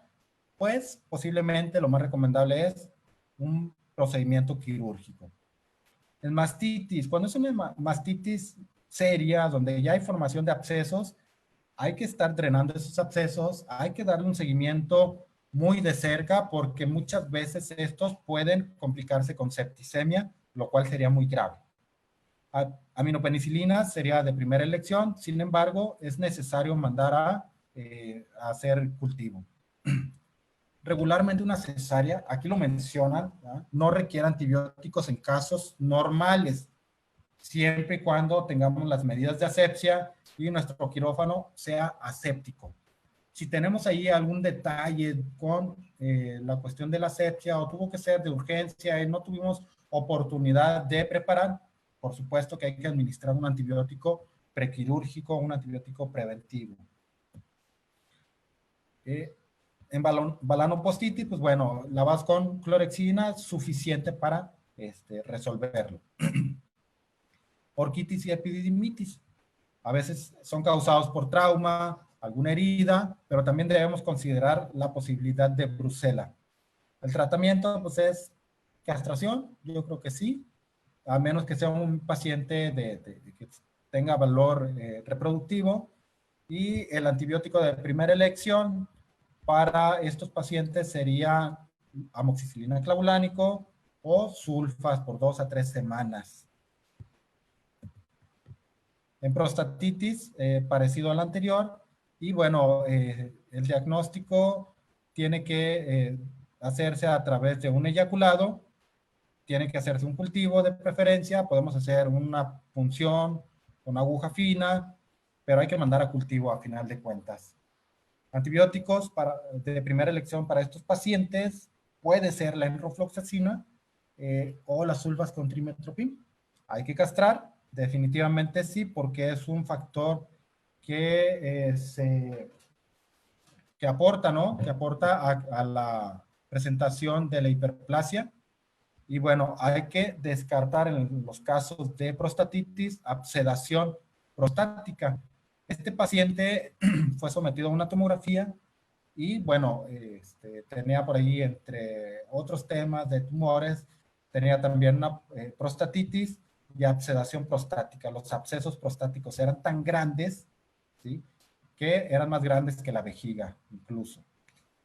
pues posiblemente lo más recomendable es un procedimiento quirúrgico. El mastitis, cuando es una mastitis seria, donde ya hay formación de abscesos, hay que estar drenando esos abscesos, hay que darle un seguimiento muy de cerca porque muchas veces estos pueden complicarse con septicemia, lo cual sería muy grave. Aminopenicilina sería de primera elección, sin embargo, es necesario mandar a hacer cultivo. Regularmente una cesárea, aquí lo mencionan, no requiere antibióticos en casos normales, siempre y cuando tengamos las medidas de asepsia y nuestro quirófano sea aséptico. Si tenemos ahí algún detalle con la cuestión de la asepsia o tuvo que ser de urgencia y no tuvimos oportunidad de preparar, por supuesto que hay que administrar un antibiótico prequirúrgico, un antibiótico preventivo. En balanopostitis, pues bueno, la vas con clorexina suficiente para resolverlo. Orquitis y epididimitis. A veces son causados por trauma, alguna herida, pero también debemos considerar la posibilidad de brucela. El tratamiento, pues, es castración, yo creo que sí, a menos que sea un paciente que tenga valor reproductivo. Y el antibiótico de primera elección para estos pacientes sería amoxicilina clavulánico o sulfas por 2 a 3 semanas. En prostatitis, parecido al anterior, y bueno, el diagnóstico tiene que hacerse a través de un eyaculado, tiene que hacerse un cultivo de preferencia, podemos hacer una punción con aguja fina, pero hay que mandar a cultivo a final de cuentas. Antibióticos de primera elección para estos pacientes puede ser la enrofloxacina o las sulfas con trimetoprim. Hay que castrar, definitivamente sí, porque es un factor que aporta, ¿no? Que aporta a la presentación de la hiperplasia. Y bueno, hay que descartar en los casos de prostatitis, absedación prostática. Este paciente fue sometido a una tomografía y bueno, tenía por ahí, entre otros temas de tumores, tenía también una prostatitis y absedación prostática. Los abscesos prostáticos eran tan grandes, ¿sí?, que eran más grandes que la vejiga incluso.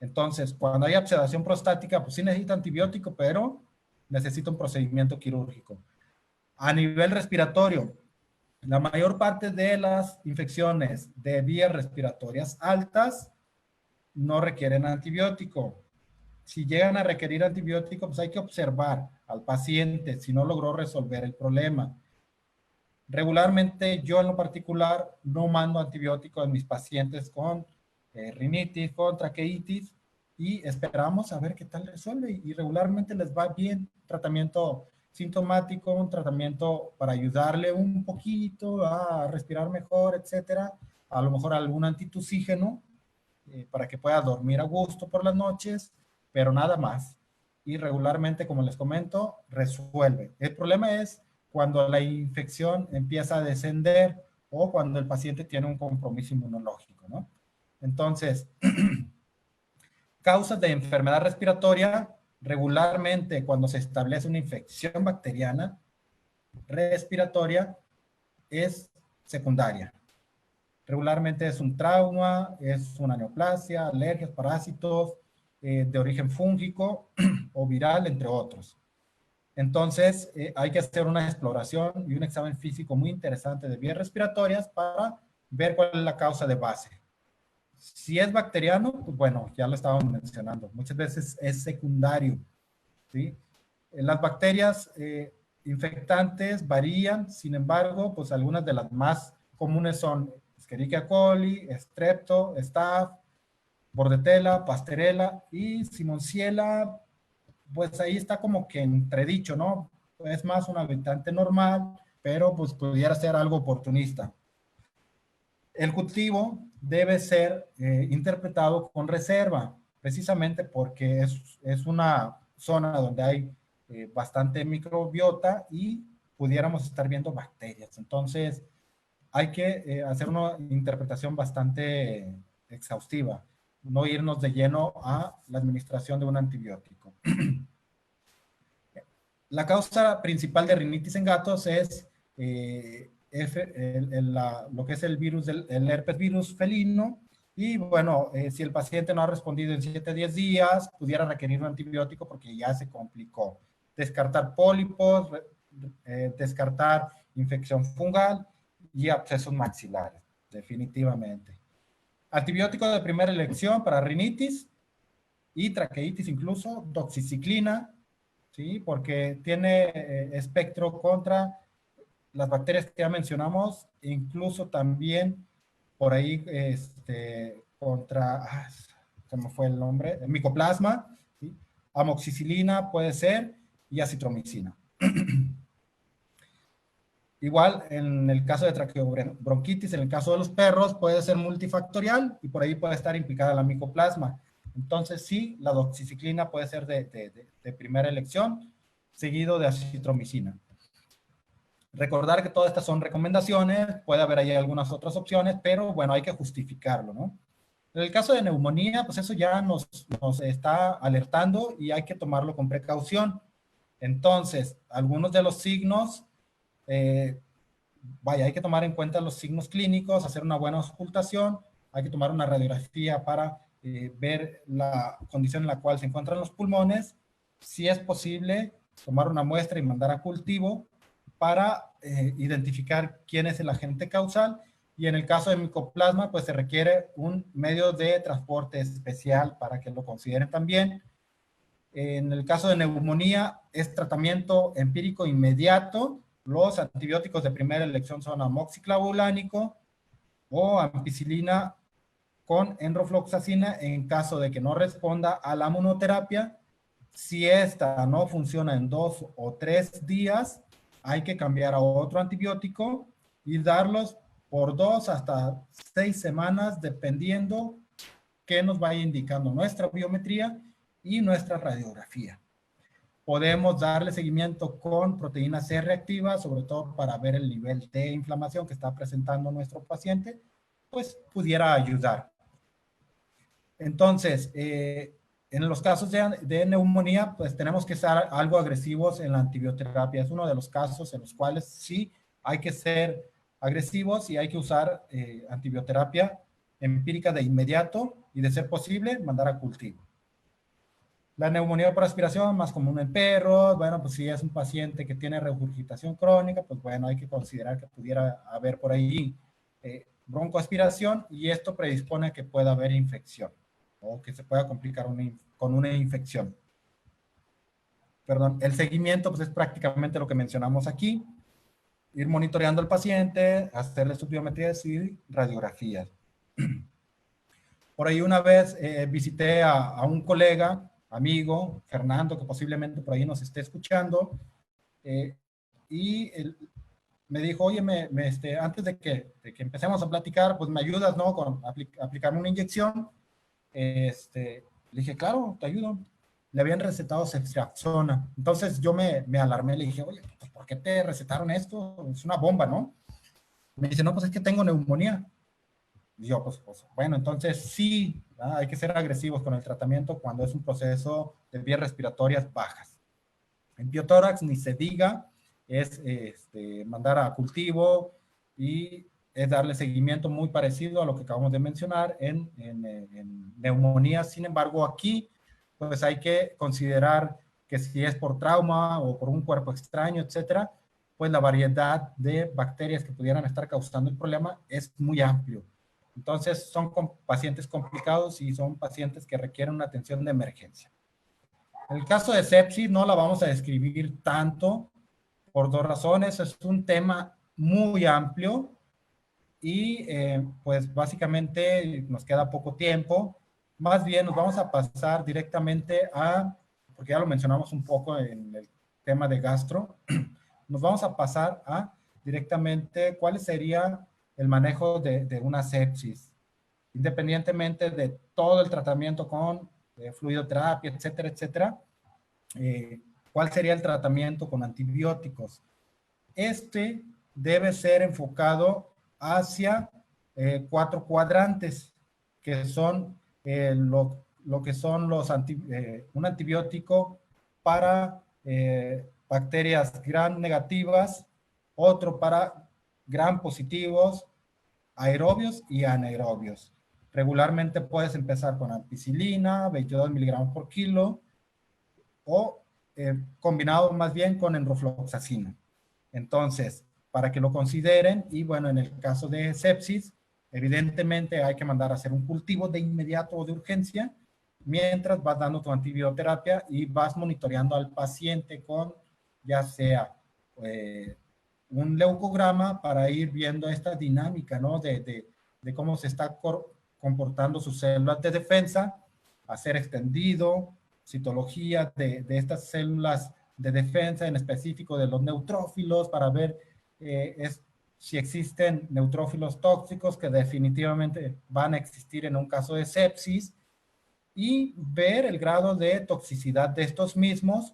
Entonces, cuando hay absedación prostática, pues sí necesita antibiótico, pero necesita un procedimiento quirúrgico. A nivel respiratorio, la mayor parte de las infecciones de vías respiratorias altas no requieren antibiótico. Si llegan a requerir antibiótico, pues hay que observar al paciente si no logró resolver el problema. Regularmente yo en lo particular no mando antibiótico en mis pacientes con rinitis, con traqueitis, y esperamos a ver qué tal resuelve, y regularmente les va bien. Tratamiento sintomático, un tratamiento para ayudarle un poquito a respirar mejor, etcétera. A lo mejor algún antitusígeno para que pueda dormir a gusto por las noches, pero nada más. Y regularmente, como les comento, resuelve. El problema es cuando la infección empieza a descender o cuando el paciente tiene un compromiso inmunológico, ¿no? Entonces, causas de enfermedad respiratoria, regularmente cuando se establece una infección bacteriana respiratoria, es secundaria. Regularmente es un trauma, es una neoplasia, alergias, parásitos de origen fúngico o viral, entre otros. Entonces, hay que hacer una exploración y un examen físico muy interesante de vías respiratorias para ver cuál es la causa de base. Si es bacteriano, pues bueno, ya lo estábamos mencionando. Muchas veces es secundario, ¿sí? Las bacterias infectantes varían, sin embargo, pues algunas de las más comunes son Escherichia coli, Strepto, Staph, Bordetella, Pasteurella y Simonsiella, pues ahí está como que entredicho, ¿no? Es más un habitante normal, pero pues pudiera ser algo oportunista. El cultivo debe ser interpretado con reserva, precisamente porque es una zona donde hay bastante microbiota y pudiéramos estar viendo bacterias. Entonces, hay que hacer una interpretación bastante exhaustiva, no irnos de lleno a la administración de un antibiótico. La causa principal de rinitis en gatos es lo que es el virus el herpes virus felino. Y bueno, si el paciente no ha respondido en 7 a 10 días, pudiera requerir un antibiótico porque ya se complicó. Descartar pólipos, descartar infección fungal y abscesos maxilares, definitivamente. Antibiótico de primera elección para rinitis y traqueitis incluso, doxiciclina, ¿sí? Porque tiene espectro contra las bacterias que ya mencionamos, incluso también por ahí contra, se me fue el nombre, el micoplasma, ¿sí? Amoxicilina puede ser y acitromicina. Igual, en el caso de traqueobronquitis, en el caso de los perros, puede ser multifactorial y por ahí puede estar implicada la micoplasma. Entonces, sí, la doxiciclina puede ser de primera elección, seguido de acitromicina. Recordar que todas estas son recomendaciones, puede haber ahí algunas otras opciones, pero bueno, hay que justificarlo, ¿no? En el caso de neumonía, pues eso ya nos está alertando y hay que tomarlo con precaución. Entonces, algunos de los signos, hay que tomar en cuenta los signos clínicos, hacer una buena auscultación, hay que tomar una radiografía para ver la condición en la cual se encuentran los pulmones, si es posible, tomar una muestra y mandar a cultivo para identificar quién es el agente causal, y en el caso de micoplasma, pues se requiere un medio de transporte especial para que lo consideren también. En el caso de neumonía, es tratamiento empírico inmediato. Los antibióticos de primera elección son amoxiclavulánico o ampicilina con enrofloxacina en caso de que no responda a la monoterapia. Si esta no funciona en 2 o 3 días, hay que cambiar a otro antibiótico y darlos por 2 hasta 6 semanas, dependiendo qué nos vaya indicando nuestra biometría y nuestra radiografía. Podemos darle seguimiento con proteína C reactiva, sobre todo para ver el nivel de inflamación que está presentando nuestro paciente, pues pudiera ayudar. Entonces, en los casos de neumonía, pues tenemos que estar algo agresivos en la antibioterapia. Es uno de los casos en los cuales sí hay que ser agresivos y hay que usar antibioterapia empírica de inmediato y, de ser posible, mandar a cultivo. La neumonía por aspiración, más común en perros. Bueno, pues si es un paciente que tiene regurgitación crónica, pues bueno, hay que considerar que pudiera haber por ahí broncoaspiración, y esto predispone a que pueda haber infección o que se pueda complicar con una infección. Perdón, el seguimiento pues es prácticamente lo que mencionamos aquí. Ir monitoreando al paciente, hacerle sus biometrías y radiografías. Por ahí una vez visité a un colega, amigo, Fernando, que posiblemente por ahí nos esté escuchando, y él me dijo, oye, antes de que empecemos a platicar, pues me ayudas, ¿no? Con aplicarme una inyección. Le dije, claro, te ayudo. Le habían recetado ceftriaxona. Entonces yo me alarmé, le dije, oye, pues, ¿por qué te recetaron esto? Es una bomba, ¿no? Me dice, no, pues es que tengo neumonía. Y yo, pues bueno, entonces sí, ¿verdad? Hay que ser agresivos con el tratamiento cuando es un proceso de vías respiratorias bajas. En biotórax, ni se diga, es mandar a cultivo y es darle seguimiento muy parecido a lo que acabamos de mencionar en neumonía. Sin embargo, aquí pues hay que considerar que si es por trauma o por un cuerpo extraño, etcétera, pues la variedad de bacterias que pudieran estar causando el problema es muy amplio. Entonces son pacientes complicados y son pacientes que requieren una atención de emergencia. En el caso de sepsis no la vamos a describir tanto por dos razones. Es un tema muy amplio y pues básicamente nos queda poco tiempo. Más bien nos vamos a pasar directamente a, porque ya lo mencionamos un poco en el tema de gastro, nos vamos a pasar a directamente cuál sería el manejo de una sepsis, independientemente de todo el tratamiento con fluidoterapia, etcétera, etcétera. ¿Cuál sería el tratamiento con antibióticos? Este debe ser enfocado hacia 4 cuadrantes, que son lo que son un antibiótico para bacterias gram negativas, otro para gram positivos, aerobios y anaerobios. Regularmente puedes empezar con ampicilina, 22 miligramos por kilo, o combinado más bien con enrofloxacina. Entonces, para que lo consideren, y bueno, en el caso de sepsis, evidentemente hay que mandar a hacer un cultivo de inmediato o de urgencia, mientras vas dando tu antibioterapia y vas monitoreando al paciente con ya sea un leucograma para ir viendo esta dinámica, ¿no? De cómo se está comportando sus células de defensa, hacer extendido, citología de estas células de defensa, en específico de los neutrófilos, para ver si existen neutrófilos tóxicos que definitivamente van a existir en un caso de sepsis, y ver el grado de toxicidad de estos mismos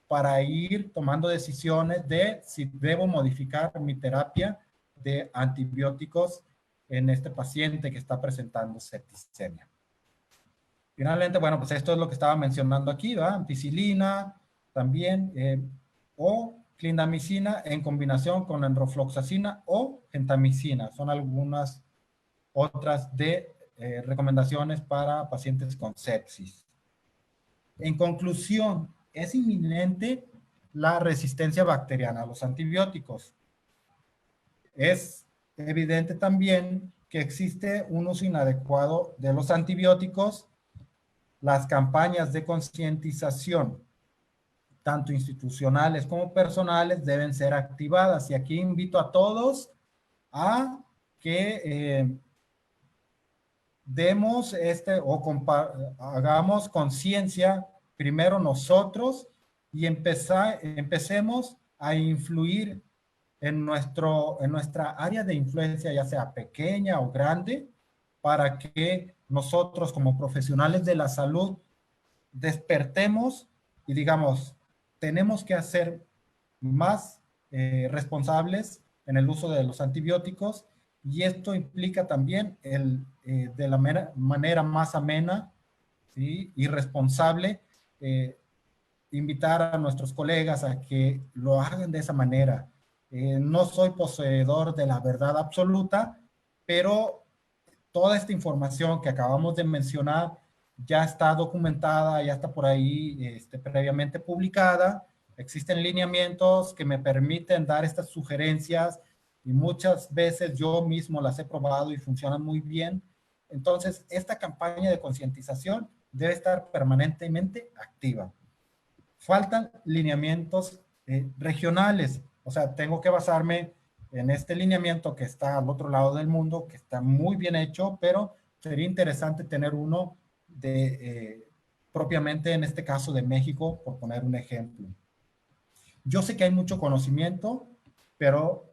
para ir tomando decisiones de si debo modificar mi terapia de antibióticos en este paciente que está presentando septicemia. Finalmente, bueno, pues esto es lo que estaba mencionando aquí, ¿verdad? Ampicilina también, o clindamicina en combinación con enrofloxacina o gentamicina. Son algunas otras de recomendaciones para pacientes con sepsis. En conclusión, es inminente la resistencia bacteriana a los antibióticos. Es evidente también que existe un uso inadecuado de los antibióticos. Las campañas de concientización, tanto institucionales como personales, deben ser activadas. Y aquí invito a todos a que demos hagamos conciencia primero nosotros y empecemos a influir en nuestra área de influencia, ya sea pequeña o grande, para que nosotros como profesionales de la salud despertemos y digamos, tenemos que ser más responsables en el uso de los antibióticos, y esto implica también de la manera más amena, ¿sí?, y responsable, invitar a nuestros colegas a que lo hagan de esa manera. No soy poseedor de la verdad absoluta, pero toda esta información que acabamos de mencionar ya está documentada, ya está por ahí previamente publicada. Existen lineamientos que me permiten dar estas sugerencias y muchas veces yo mismo las he probado y funcionan muy bien. Entonces, esta campaña de concientización debe estar permanentemente activa. Faltan lineamientos regionales, o sea, tengo que basarme en este lineamiento que está al otro lado del mundo, que está muy bien hecho, pero sería interesante tener uno propiamente en este caso de México, por poner un ejemplo. Yo sé que hay mucho conocimiento, pero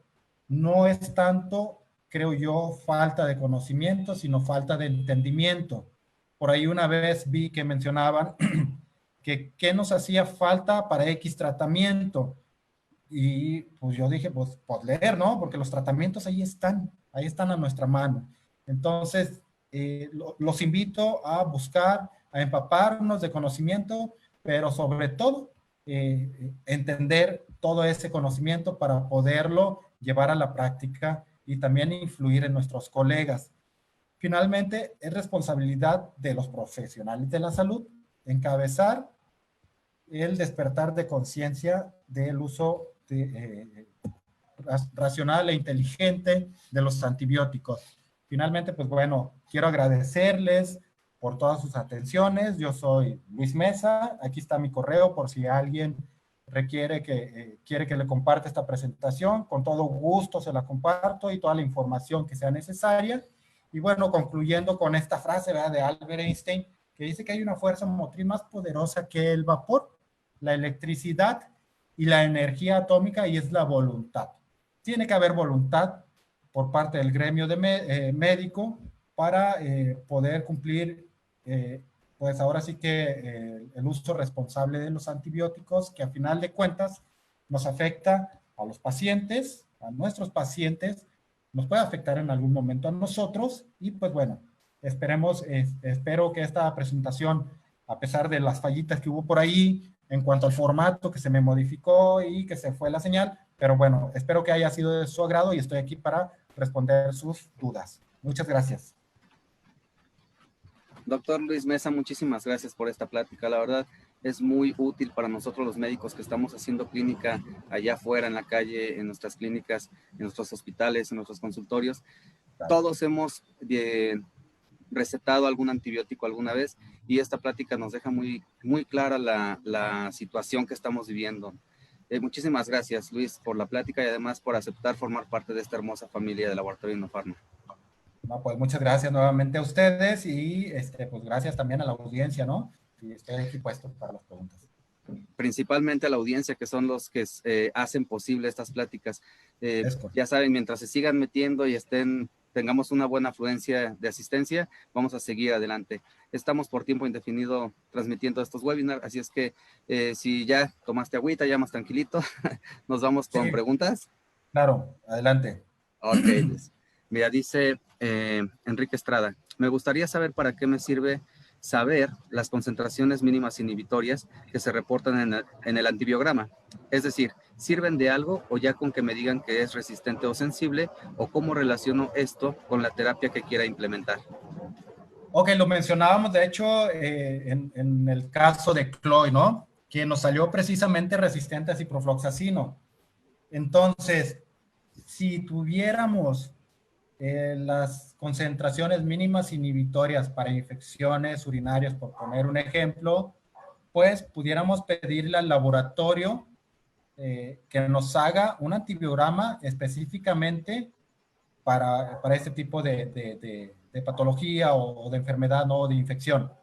no es tanto, creo yo, falta de conocimiento, sino falta de entendimiento. Por ahí una vez vi que mencionaban que qué nos hacía falta para X tratamiento. Y pues yo dije, pues leer, ¿no? Porque los tratamientos ahí están a nuestra mano. Entonces, los invito a buscar, a empaparnos de conocimiento, pero sobre todo, entender todo ese conocimiento para poderlo llevar a la práctica y también influir en nuestros colegas. Finalmente, es responsabilidad de los profesionales de la salud encabezar el despertar de conciencia del uso racional e inteligente de los antibióticos. Finalmente, pues bueno, quiero agradecerles por todas sus atenciones. Yo soy Luis Mesa. Aquí está mi correo por si alguien quiere que le comparte esta presentación. Con todo gusto se la comparto y toda la información que sea necesaria. Y bueno, concluyendo con esta frase, ¿verdad?, de Albert Einstein, que dice que hay una fuerza motriz más poderosa que el vapor, la electricidad y la energía atómica, y es la voluntad. Tiene que haber voluntad por parte del gremio de médico para poder cumplir, pues ahora sí que el uso responsable de los antibióticos, que a final de cuentas nos afecta a los pacientes, a nuestros pacientes, nos puede afectar en algún momento a nosotros, y pues bueno, espero que esta presentación, a pesar de las fallitas que hubo por ahí, en cuanto al formato que se me modificó y que se fue la señal, pero bueno, espero que haya sido de su agrado y estoy aquí para responder sus dudas. Muchas gracias. Doctor Luis Mesa, muchísimas gracias por esta plática. La verdad es muy útil para nosotros los médicos que estamos haciendo clínica allá afuera en la calle, en nuestras clínicas, en nuestros hospitales, en nuestros consultorios. Todos hemos recetado algún antibiótico alguna vez, y esta plática nos deja muy, muy clara la situación que estamos viviendo. Muchísimas gracias, Luis, por la plática y además por aceptar formar parte de esta hermosa familia de Laboratorio Innofarma. No, pues muchas gracias nuevamente a ustedes y pues gracias también a la audiencia, ¿no? Y estoy aquí puesto para las preguntas. Principalmente a la audiencia, que son los que hacen posible estas pláticas. Ya saben, mientras se sigan metiendo y tengamos una buena afluencia de asistencia, vamos a seguir adelante. Estamos por tiempo indefinido transmitiendo estos webinars, así es que si ya tomaste agüita, ya más tranquilito, nos vamos con preguntas. Claro, adelante. Ok, Luis. Mira, dice Enrique Estrada, me gustaría saber para qué me sirve saber las concentraciones mínimas inhibitorias que se reportan en el antibiograma. Es decir, ¿sirven de algo o ya con que me digan que es resistente o sensible, o cómo relaciono esto con la terapia que quiera implementar? Ok, lo mencionábamos de hecho en el caso de Chloe, ¿no? Que nos salió precisamente resistente a ciprofloxacino. Entonces, si tuviéramos las concentraciones mínimas inhibitorias para infecciones urinarias, por poner un ejemplo, pues pudiéramos pedirle al laboratorio que nos haga un antibiograma específicamente para este tipo de patología o de enfermedad, ¿no?, de infección.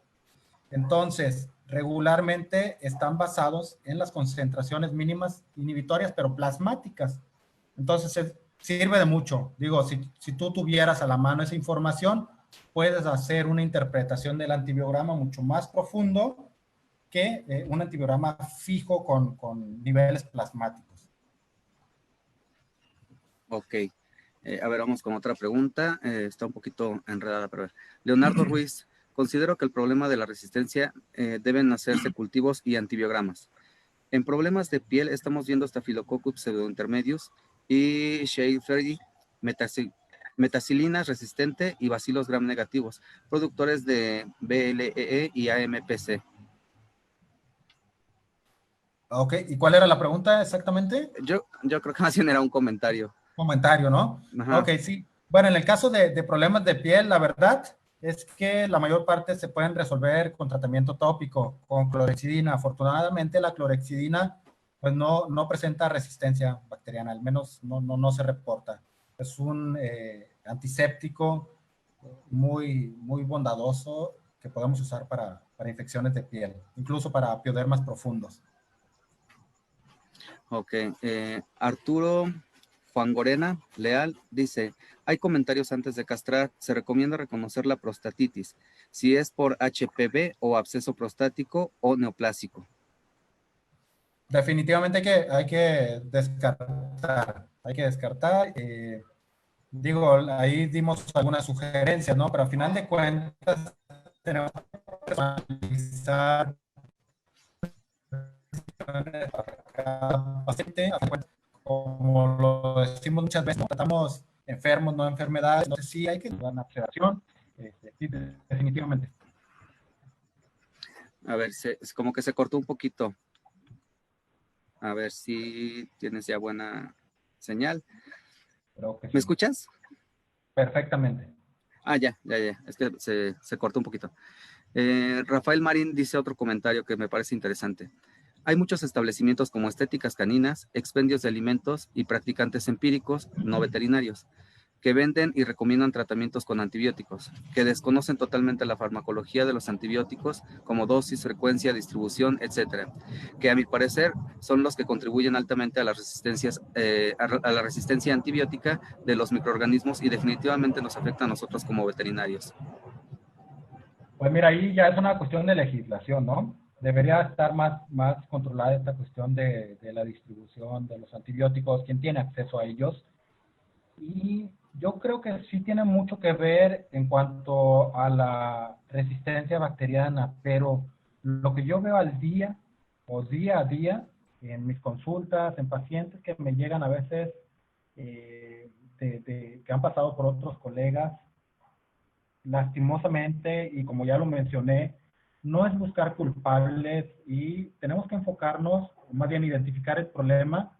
Entonces, regularmente están basados en las concentraciones mínimas inhibitorias, pero plasmáticas. Entonces, sirve de mucho. Digo, si tú tuvieras a la mano esa información, puedes hacer una interpretación del antibiograma mucho más profundo que un antibiograma fijo con niveles plasmáticos. Ok. A ver, vamos con otra pregunta. Está un poquito enredada, pero a ver. Leonardo Ruiz, considero que el problema de la resistencia deben hacerse cultivos y antibiogramas. En problemas de piel estamos viendo Staphylococcus pseudointermedius y Shea-Ferry metacilina resistente y bacilos gram negativos, productores de BLEE y AMPC. Ok, ¿y cuál era la pregunta exactamente? Yo creo que más bien era un comentario. Comentario, ¿no? Ajá. Ok, sí. Bueno, en el caso de problemas de piel, la verdad es que la mayor parte se pueden resolver con tratamiento tópico, con clorexidina. Afortunadamente, la clorexidina pues no presenta resistencia bacteriana, al menos no se reporta. Es un antiséptico muy, muy bondadoso que podemos usar para infecciones de piel, incluso para piodermas profundos. Ok. Arturo Juan Gorena Leal dice, hay comentarios antes de castrar, se recomienda reconocer la prostatitis, si es por HPV o absceso prostático o neoplásico. Definitivamente hay que descartar. Digo, ahí dimos algunas sugerencias, ¿no? Pero al final de cuentas tenemos que analizar cada paciente, como lo decimos muchas veces, ¿no? Tratamos enfermos, no enfermedades. Entonces sí hay que dar una observación, sí, definitivamente. A ver, es como que se cortó un poquito. A ver si tienes ya buena señal. Creo que ¿Me sí. escuchas? Perfectamente. Ah, ya. Es que se cortó un poquito. Rafael Marín dice otro comentario que me parece interesante. Hay muchos establecimientos como estéticas caninas, expendios de alimentos y practicantes empíricos, no veterinarios, que venden y recomiendan tratamientos con antibióticos, que desconocen totalmente la farmacología de los antibióticos como dosis, frecuencia, distribución, etcétera, que a mi parecer son los que contribuyen altamente a las resistencias, a la resistencia antibiótica de los microorganismos y definitivamente nos afecta a nosotros como veterinarios. Pues mira, ahí ya es una cuestión de legislación, ¿no? Debería estar más controlada esta cuestión de la distribución de los antibióticos, quién tiene acceso a ellos. Y yo creo que sí tiene mucho que ver en cuanto a la resistencia bacteriana, pero lo que yo veo al día o día a día en mis consultas, en pacientes que me llegan a veces que han pasado por otros colegas, lastimosamente, y como ya lo mencioné, no es buscar culpables y tenemos que enfocarnos, más bien identificar el problema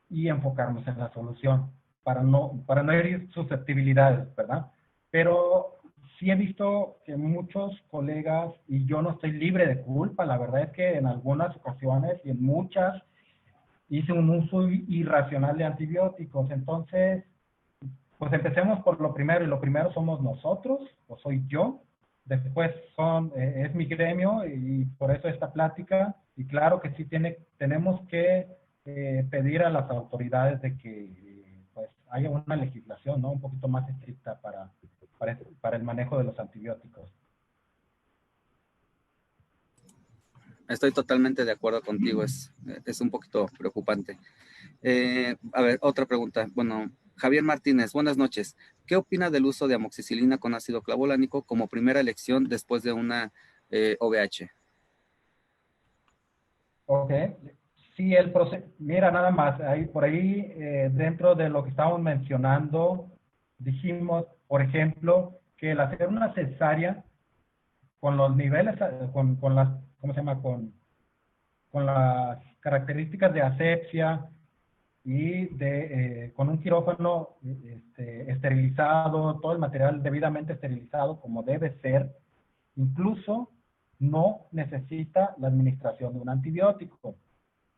y enfocarnos en la solución para no herir susceptibilidades, ¿verdad? Pero sí he visto que muchos colegas, y yo no estoy libre de culpa, la verdad es que en algunas ocasiones y en muchas hice un uso irracional de antibióticos. Entonces, pues empecemos por lo primero, y lo primero somos nosotros, o soy yo, después es mi gremio, y por eso esta plática, y claro que sí tenemos que pedir a las autoridades de que pues haya una legislación, ¿no? Un poquito más estricta para el manejo de los antibióticos. Estoy totalmente de acuerdo contigo, es un poquito preocupante. A ver, otra pregunta. Bueno, Javier Martínez, buenas noches. ¿Qué opina del uso de amoxicilina con ácido clavulánico como primera elección después de una OVH? Ok. Sí, mira, nada más, ahí, por ahí, dentro de lo que estábamos mencionando, dijimos, por ejemplo, que el hacer una cesárea con los niveles, con las, ¿cómo se llama? Con las características de asepsia y con un quirófano esterilizado, todo el material debidamente esterilizado como debe ser, incluso no necesita la administración de un antibiótico,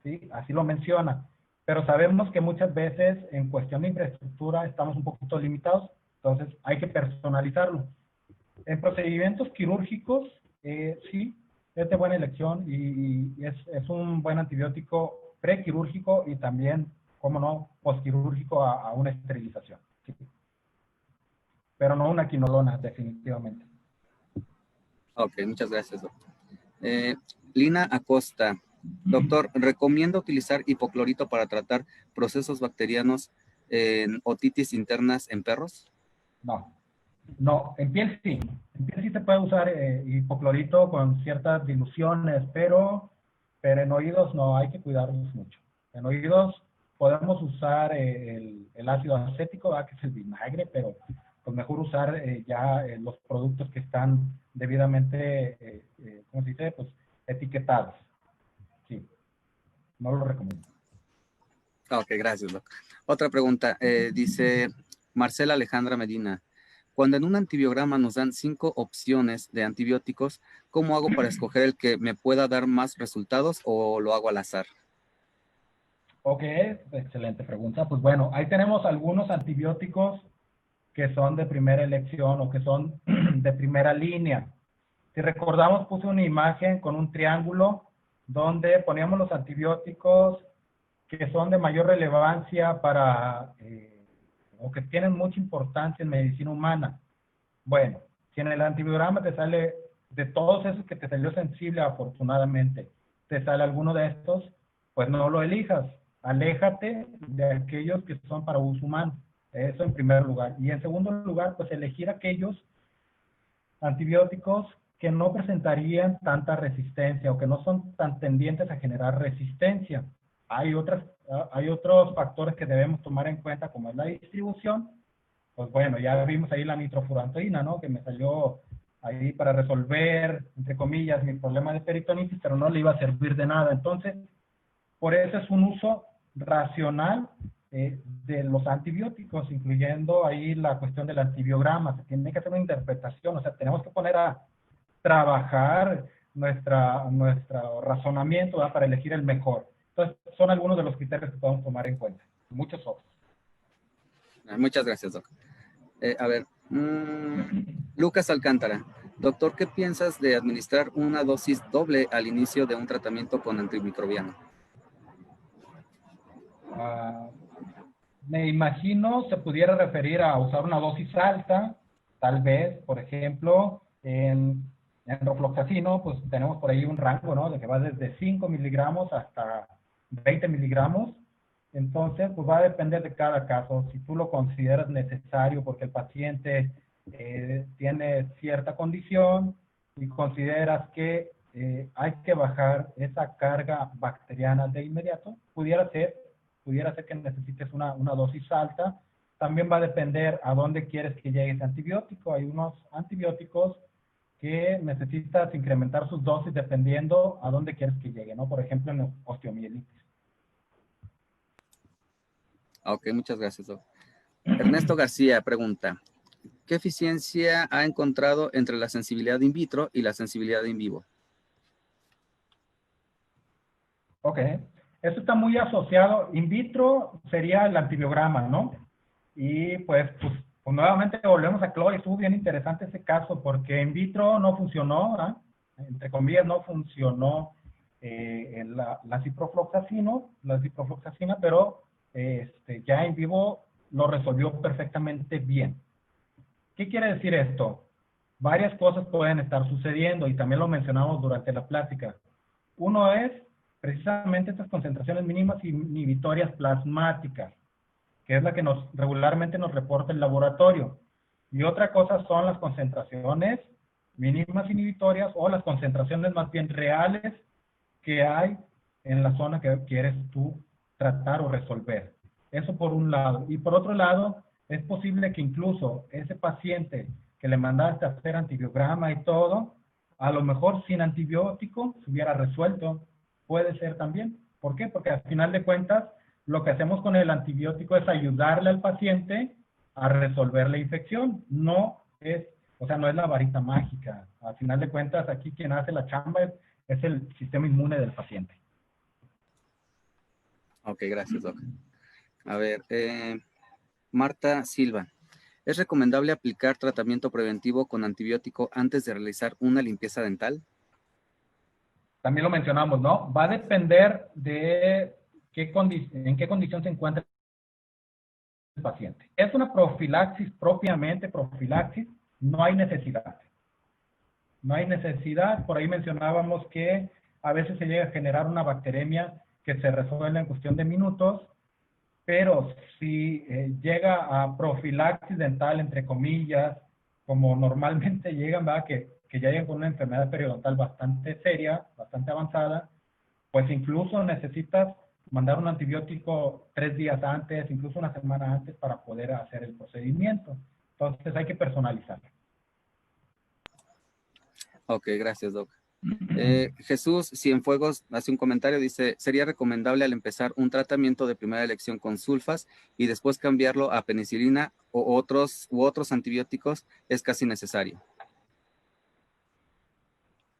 ¿sí? Así lo menciona. Pero sabemos que muchas veces en cuestión de infraestructura estamos un poquito limitados, entonces hay que personalizarlo. En procedimientos quirúrgicos, sí, es de buena elección y es un buen antibiótico prequirúrgico y también, como no, posquirúrgico a una esterilización. Sí. Pero no una quinolona, definitivamente. Ok, muchas gracias, doctor. Eh, Lina Acosta, doctor, ¿recomienda utilizar hipoclorito para tratar procesos bacterianos en otitis internas en perros? No, no, en piel sí. En piel sí se puede usar hipoclorito con ciertas diluciones, pero en oídos no, hay que cuidarlos mucho. En oídos podemos usar el ácido acético, que es el vinagre, pero pues mejor usar ya los productos que están debidamente, ¿cómo se dice? Pues etiquetados. Sí, no lo recomiendo. Ok, gracias, doctor. Otra pregunta, dice Marcela Alejandra Medina. Cuando en un antibiograma nos dan 5 opciones de antibióticos, ¿cómo hago para escoger el que me pueda dar más resultados o lo hago al azar? Ok, excelente pregunta. Pues bueno, ahí tenemos algunos antibióticos que son de primera elección o que son de primera línea. Si recordamos, puse una imagen con un triángulo donde poníamos los antibióticos que son de mayor relevancia o que tienen mucha importancia en medicina humana. Bueno, si en el antibiograma te sale, de todos esos que te salió sensible, afortunadamente, te sale alguno de estos, pues no lo elijas. Aléjate de aquellos que son para uso humano. Eso en primer lugar. Y en segundo lugar, pues elegir aquellos antibióticos que no presentarían tanta resistencia o que no son tan tendientes a generar resistencia. Hay otros factores que debemos tomar en cuenta, como es la distribución. Pues bueno, ya vimos ahí la nitrofurantoína, ¿no? Que me salió ahí para resolver, entre comillas, mi problema de peritonitis, pero no le iba a servir de nada. Entonces, Por eso es un uso racional de los antibióticos, incluyendo ahí la cuestión del antibiograma. Se tiene que hacer una interpretación, o sea, tenemos que poner a trabajar nuestro razonamiento, ¿verdad?, para elegir el mejor. Entonces, son algunos de los criterios que podemos tomar en cuenta. Muchos otros. Muchas gracias, Doc. A ver, Lucas Alcántara. Doctor, ¿qué piensas de administrar una dosis doble al inicio de un tratamiento con antimicrobiano? Me imagino se pudiera referir a usar una dosis alta, tal vez, por ejemplo, en rofloxacino, pues tenemos por ahí un rango, ¿no?, de que va desde 5 miligramos hasta 20 miligramos. Entonces, pues va a depender de cada caso. Si tú lo consideras necesario porque el paciente tiene cierta condición y consideras que hay que bajar esa carga bacteriana de inmediato, pudiera ser que necesites una dosis alta. También va a depender a dónde quieres que llegue ese antibiótico. Hay unos antibióticos que necesitas incrementar sus dosis dependiendo a dónde quieres que llegue, ¿no? Por ejemplo, en osteomielitis. Ok, muchas gracias, Doc. Ernesto García pregunta, ¿qué eficiencia ha encontrado entre la sensibilidad in vitro y la sensibilidad in vivo? Ok, eso está muy asociado. In vitro sería el antibiograma, ¿no? Y pues nuevamente volvemos a Chloe. Estuvo bien interesante ese caso porque in vitro no funcionó, ¿verdad? Entre comillas, no funcionó la ciprofloxacina, pero ya en vivo lo resolvió perfectamente bien. ¿Qué quiere decir esto? Varias cosas pueden estar sucediendo y también lo mencionamos durante la plática. Uno es precisamente estas concentraciones mínimas inhibitorias plasmáticas, que es la que regularmente nos reporta el laboratorio. Y otra cosa son las concentraciones mínimas inhibitorias o las concentraciones más bien reales que hay en la zona que quieres tú tratar o resolver. Eso por un lado. Y por otro lado, es posible que incluso ese paciente que le mandaste a hacer antibiograma y todo, a lo mejor sin antibiótico se hubiera resuelto. Puede ser también. ¿Por qué? Porque al final de cuentas, lo que hacemos con el antibiótico es ayudarle al paciente a resolver la infección. No es la varita mágica. Al final de cuentas, aquí quien hace la chamba es el sistema inmune del paciente. Ok, gracias, Doc. A ver, Marta Silva. ¿Es recomendable aplicar tratamiento preventivo con antibiótico antes de realizar una limpieza dental? También lo mencionamos, ¿no? Va a depender de en qué condición se encuentra el paciente. Es una profilaxis, propiamente profilaxis, no hay necesidad. No hay necesidad. Por ahí mencionábamos que a veces se llega a generar una bacteremia que se resuelve en cuestión de minutos, pero si llega a profilaxis dental, entre comillas, como normalmente llegan, ¿verdad?, que ya llegan con una enfermedad periodontal bastante seria, bastante avanzada, pues incluso necesitas mandar un antibiótico 3 días antes, incluso una semana antes para poder hacer el procedimiento. Entonces hay que personalizarlo. Ok, gracias, Doc. Jesús Cienfuegos hace un comentario, dice, ¿sería recomendable al empezar un tratamiento de primera elección con sulfas y después cambiarlo a penicilina u otros antibióticos? Es casi necesario.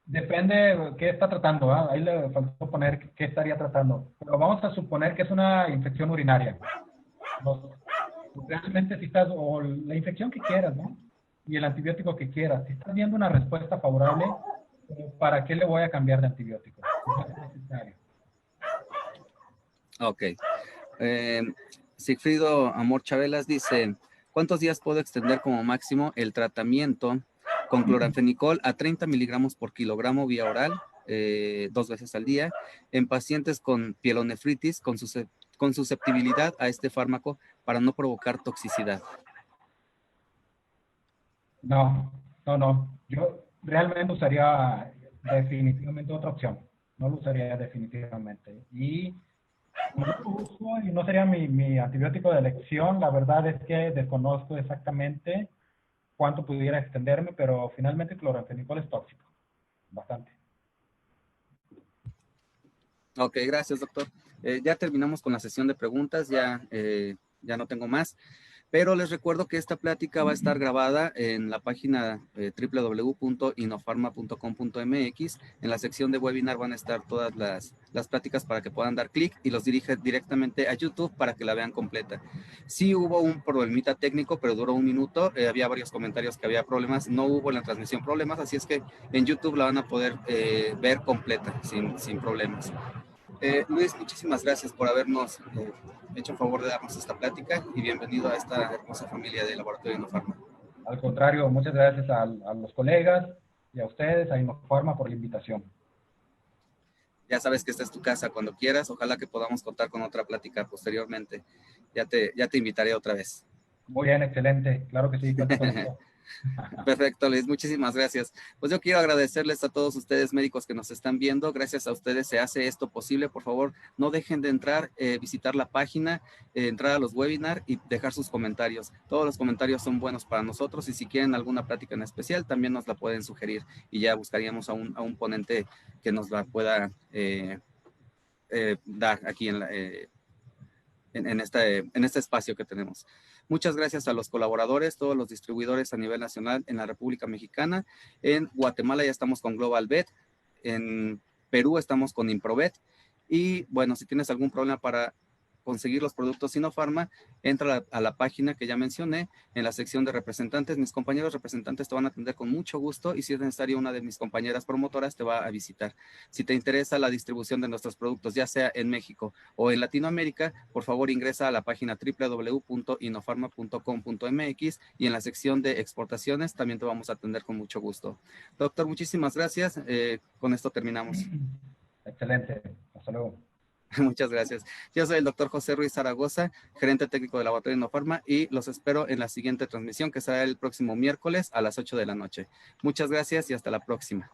Depende qué está tratando, ¿eh? Ahí le faltó poner qué estaría tratando. Pero vamos a suponer que es una infección urinaria. Realmente si estás, o la infección que quieras, ¿no? Y el antibiótico que quieras. Si estás viendo una respuesta favorable, ¿para qué le voy a cambiar de antibiótico? No es necesario. Ok. Sigfrido Amor Chabelas dice, ¿cuántos días puedo extender como máximo el tratamiento con cloranfenicol a 30 miligramos por kilogramo vía oral, 2 veces al día, en pacientes con pielonefritis con susceptibilidad a este fármaco para no provocar toxicidad? No. Yo realmente usaría definitivamente otra opción. No lo usaría definitivamente. Y no lo uso y no sería mi antibiótico de elección. La verdad es que desconozco exactamente cuánto pudiera extenderme, pero finalmente el cloranfenicol es tóxico. Bastante. Ok, gracias, doctor. Ya terminamos con la sesión de preguntas, ya no tengo más. Pero les recuerdo que esta plática va a estar grabada en la página www.inofarma.com.mx. En la sección de webinar van a estar todas las pláticas para que puedan dar clic y los dirige directamente a YouTube para que la vean completa. Sí hubo un problemita técnico, pero duró 1 minuto. Había varios comentarios que había problemas. No hubo en la transmisión problemas, así es que en YouTube la van a poder ver completa, sin problemas. Luis, muchísimas gracias por habernos hecho el favor de darnos esta plática y bienvenido a esta hermosa familia de Laboratorio Inofarma. Al contrario, muchas gracias a los colegas y a ustedes, a Inofarma, por la invitación. Ya sabes que esta es tu casa cuando quieras. Ojalá que podamos contar con otra plática posteriormente. Ya te invitaré otra vez. Muy bien, excelente. Claro que sí, cuenta conmigo. Perfecto, Luis, muchísimas gracias. Pues yo quiero agradecerles a todos ustedes médicos que nos están viendo. Gracias a ustedes se hace esto posible. Por favor, no dejen de entrar, visitar la página, entrar a los webinars y dejar sus comentarios. Todos los comentarios son buenos para nosotros y si quieren alguna plática en especial, también nos la pueden sugerir y ya buscaríamos a un ponente que nos la pueda dar aquí en este espacio que tenemos. Muchas gracias a los colaboradores, todos los distribuidores a nivel nacional en la República Mexicana. En Guatemala ya estamos con Global Vet. En Perú estamos con Improvet. Y bueno, si tienes algún problema para conseguir los productos Inofarma, entra a la página que ya mencioné, en la sección de representantes. Mis compañeros representantes te van a atender con mucho gusto y si es necesario, una de mis compañeras promotoras te va a visitar. Si te interesa la distribución de nuestros productos, ya sea en México o en Latinoamérica, por favor ingresa a la página www.inofarma.com.mx y en la sección de exportaciones también te vamos a atender con mucho gusto. Doctor, muchísimas gracias. Con esto terminamos. Excelente. Hasta luego. Muchas gracias. Yo soy el doctor José Ruiz Zaragoza, gerente técnico de Laboratorio Inofarma y los espero en la siguiente transmisión que será el próximo miércoles a las 8 de la noche. Muchas gracias y hasta la próxima.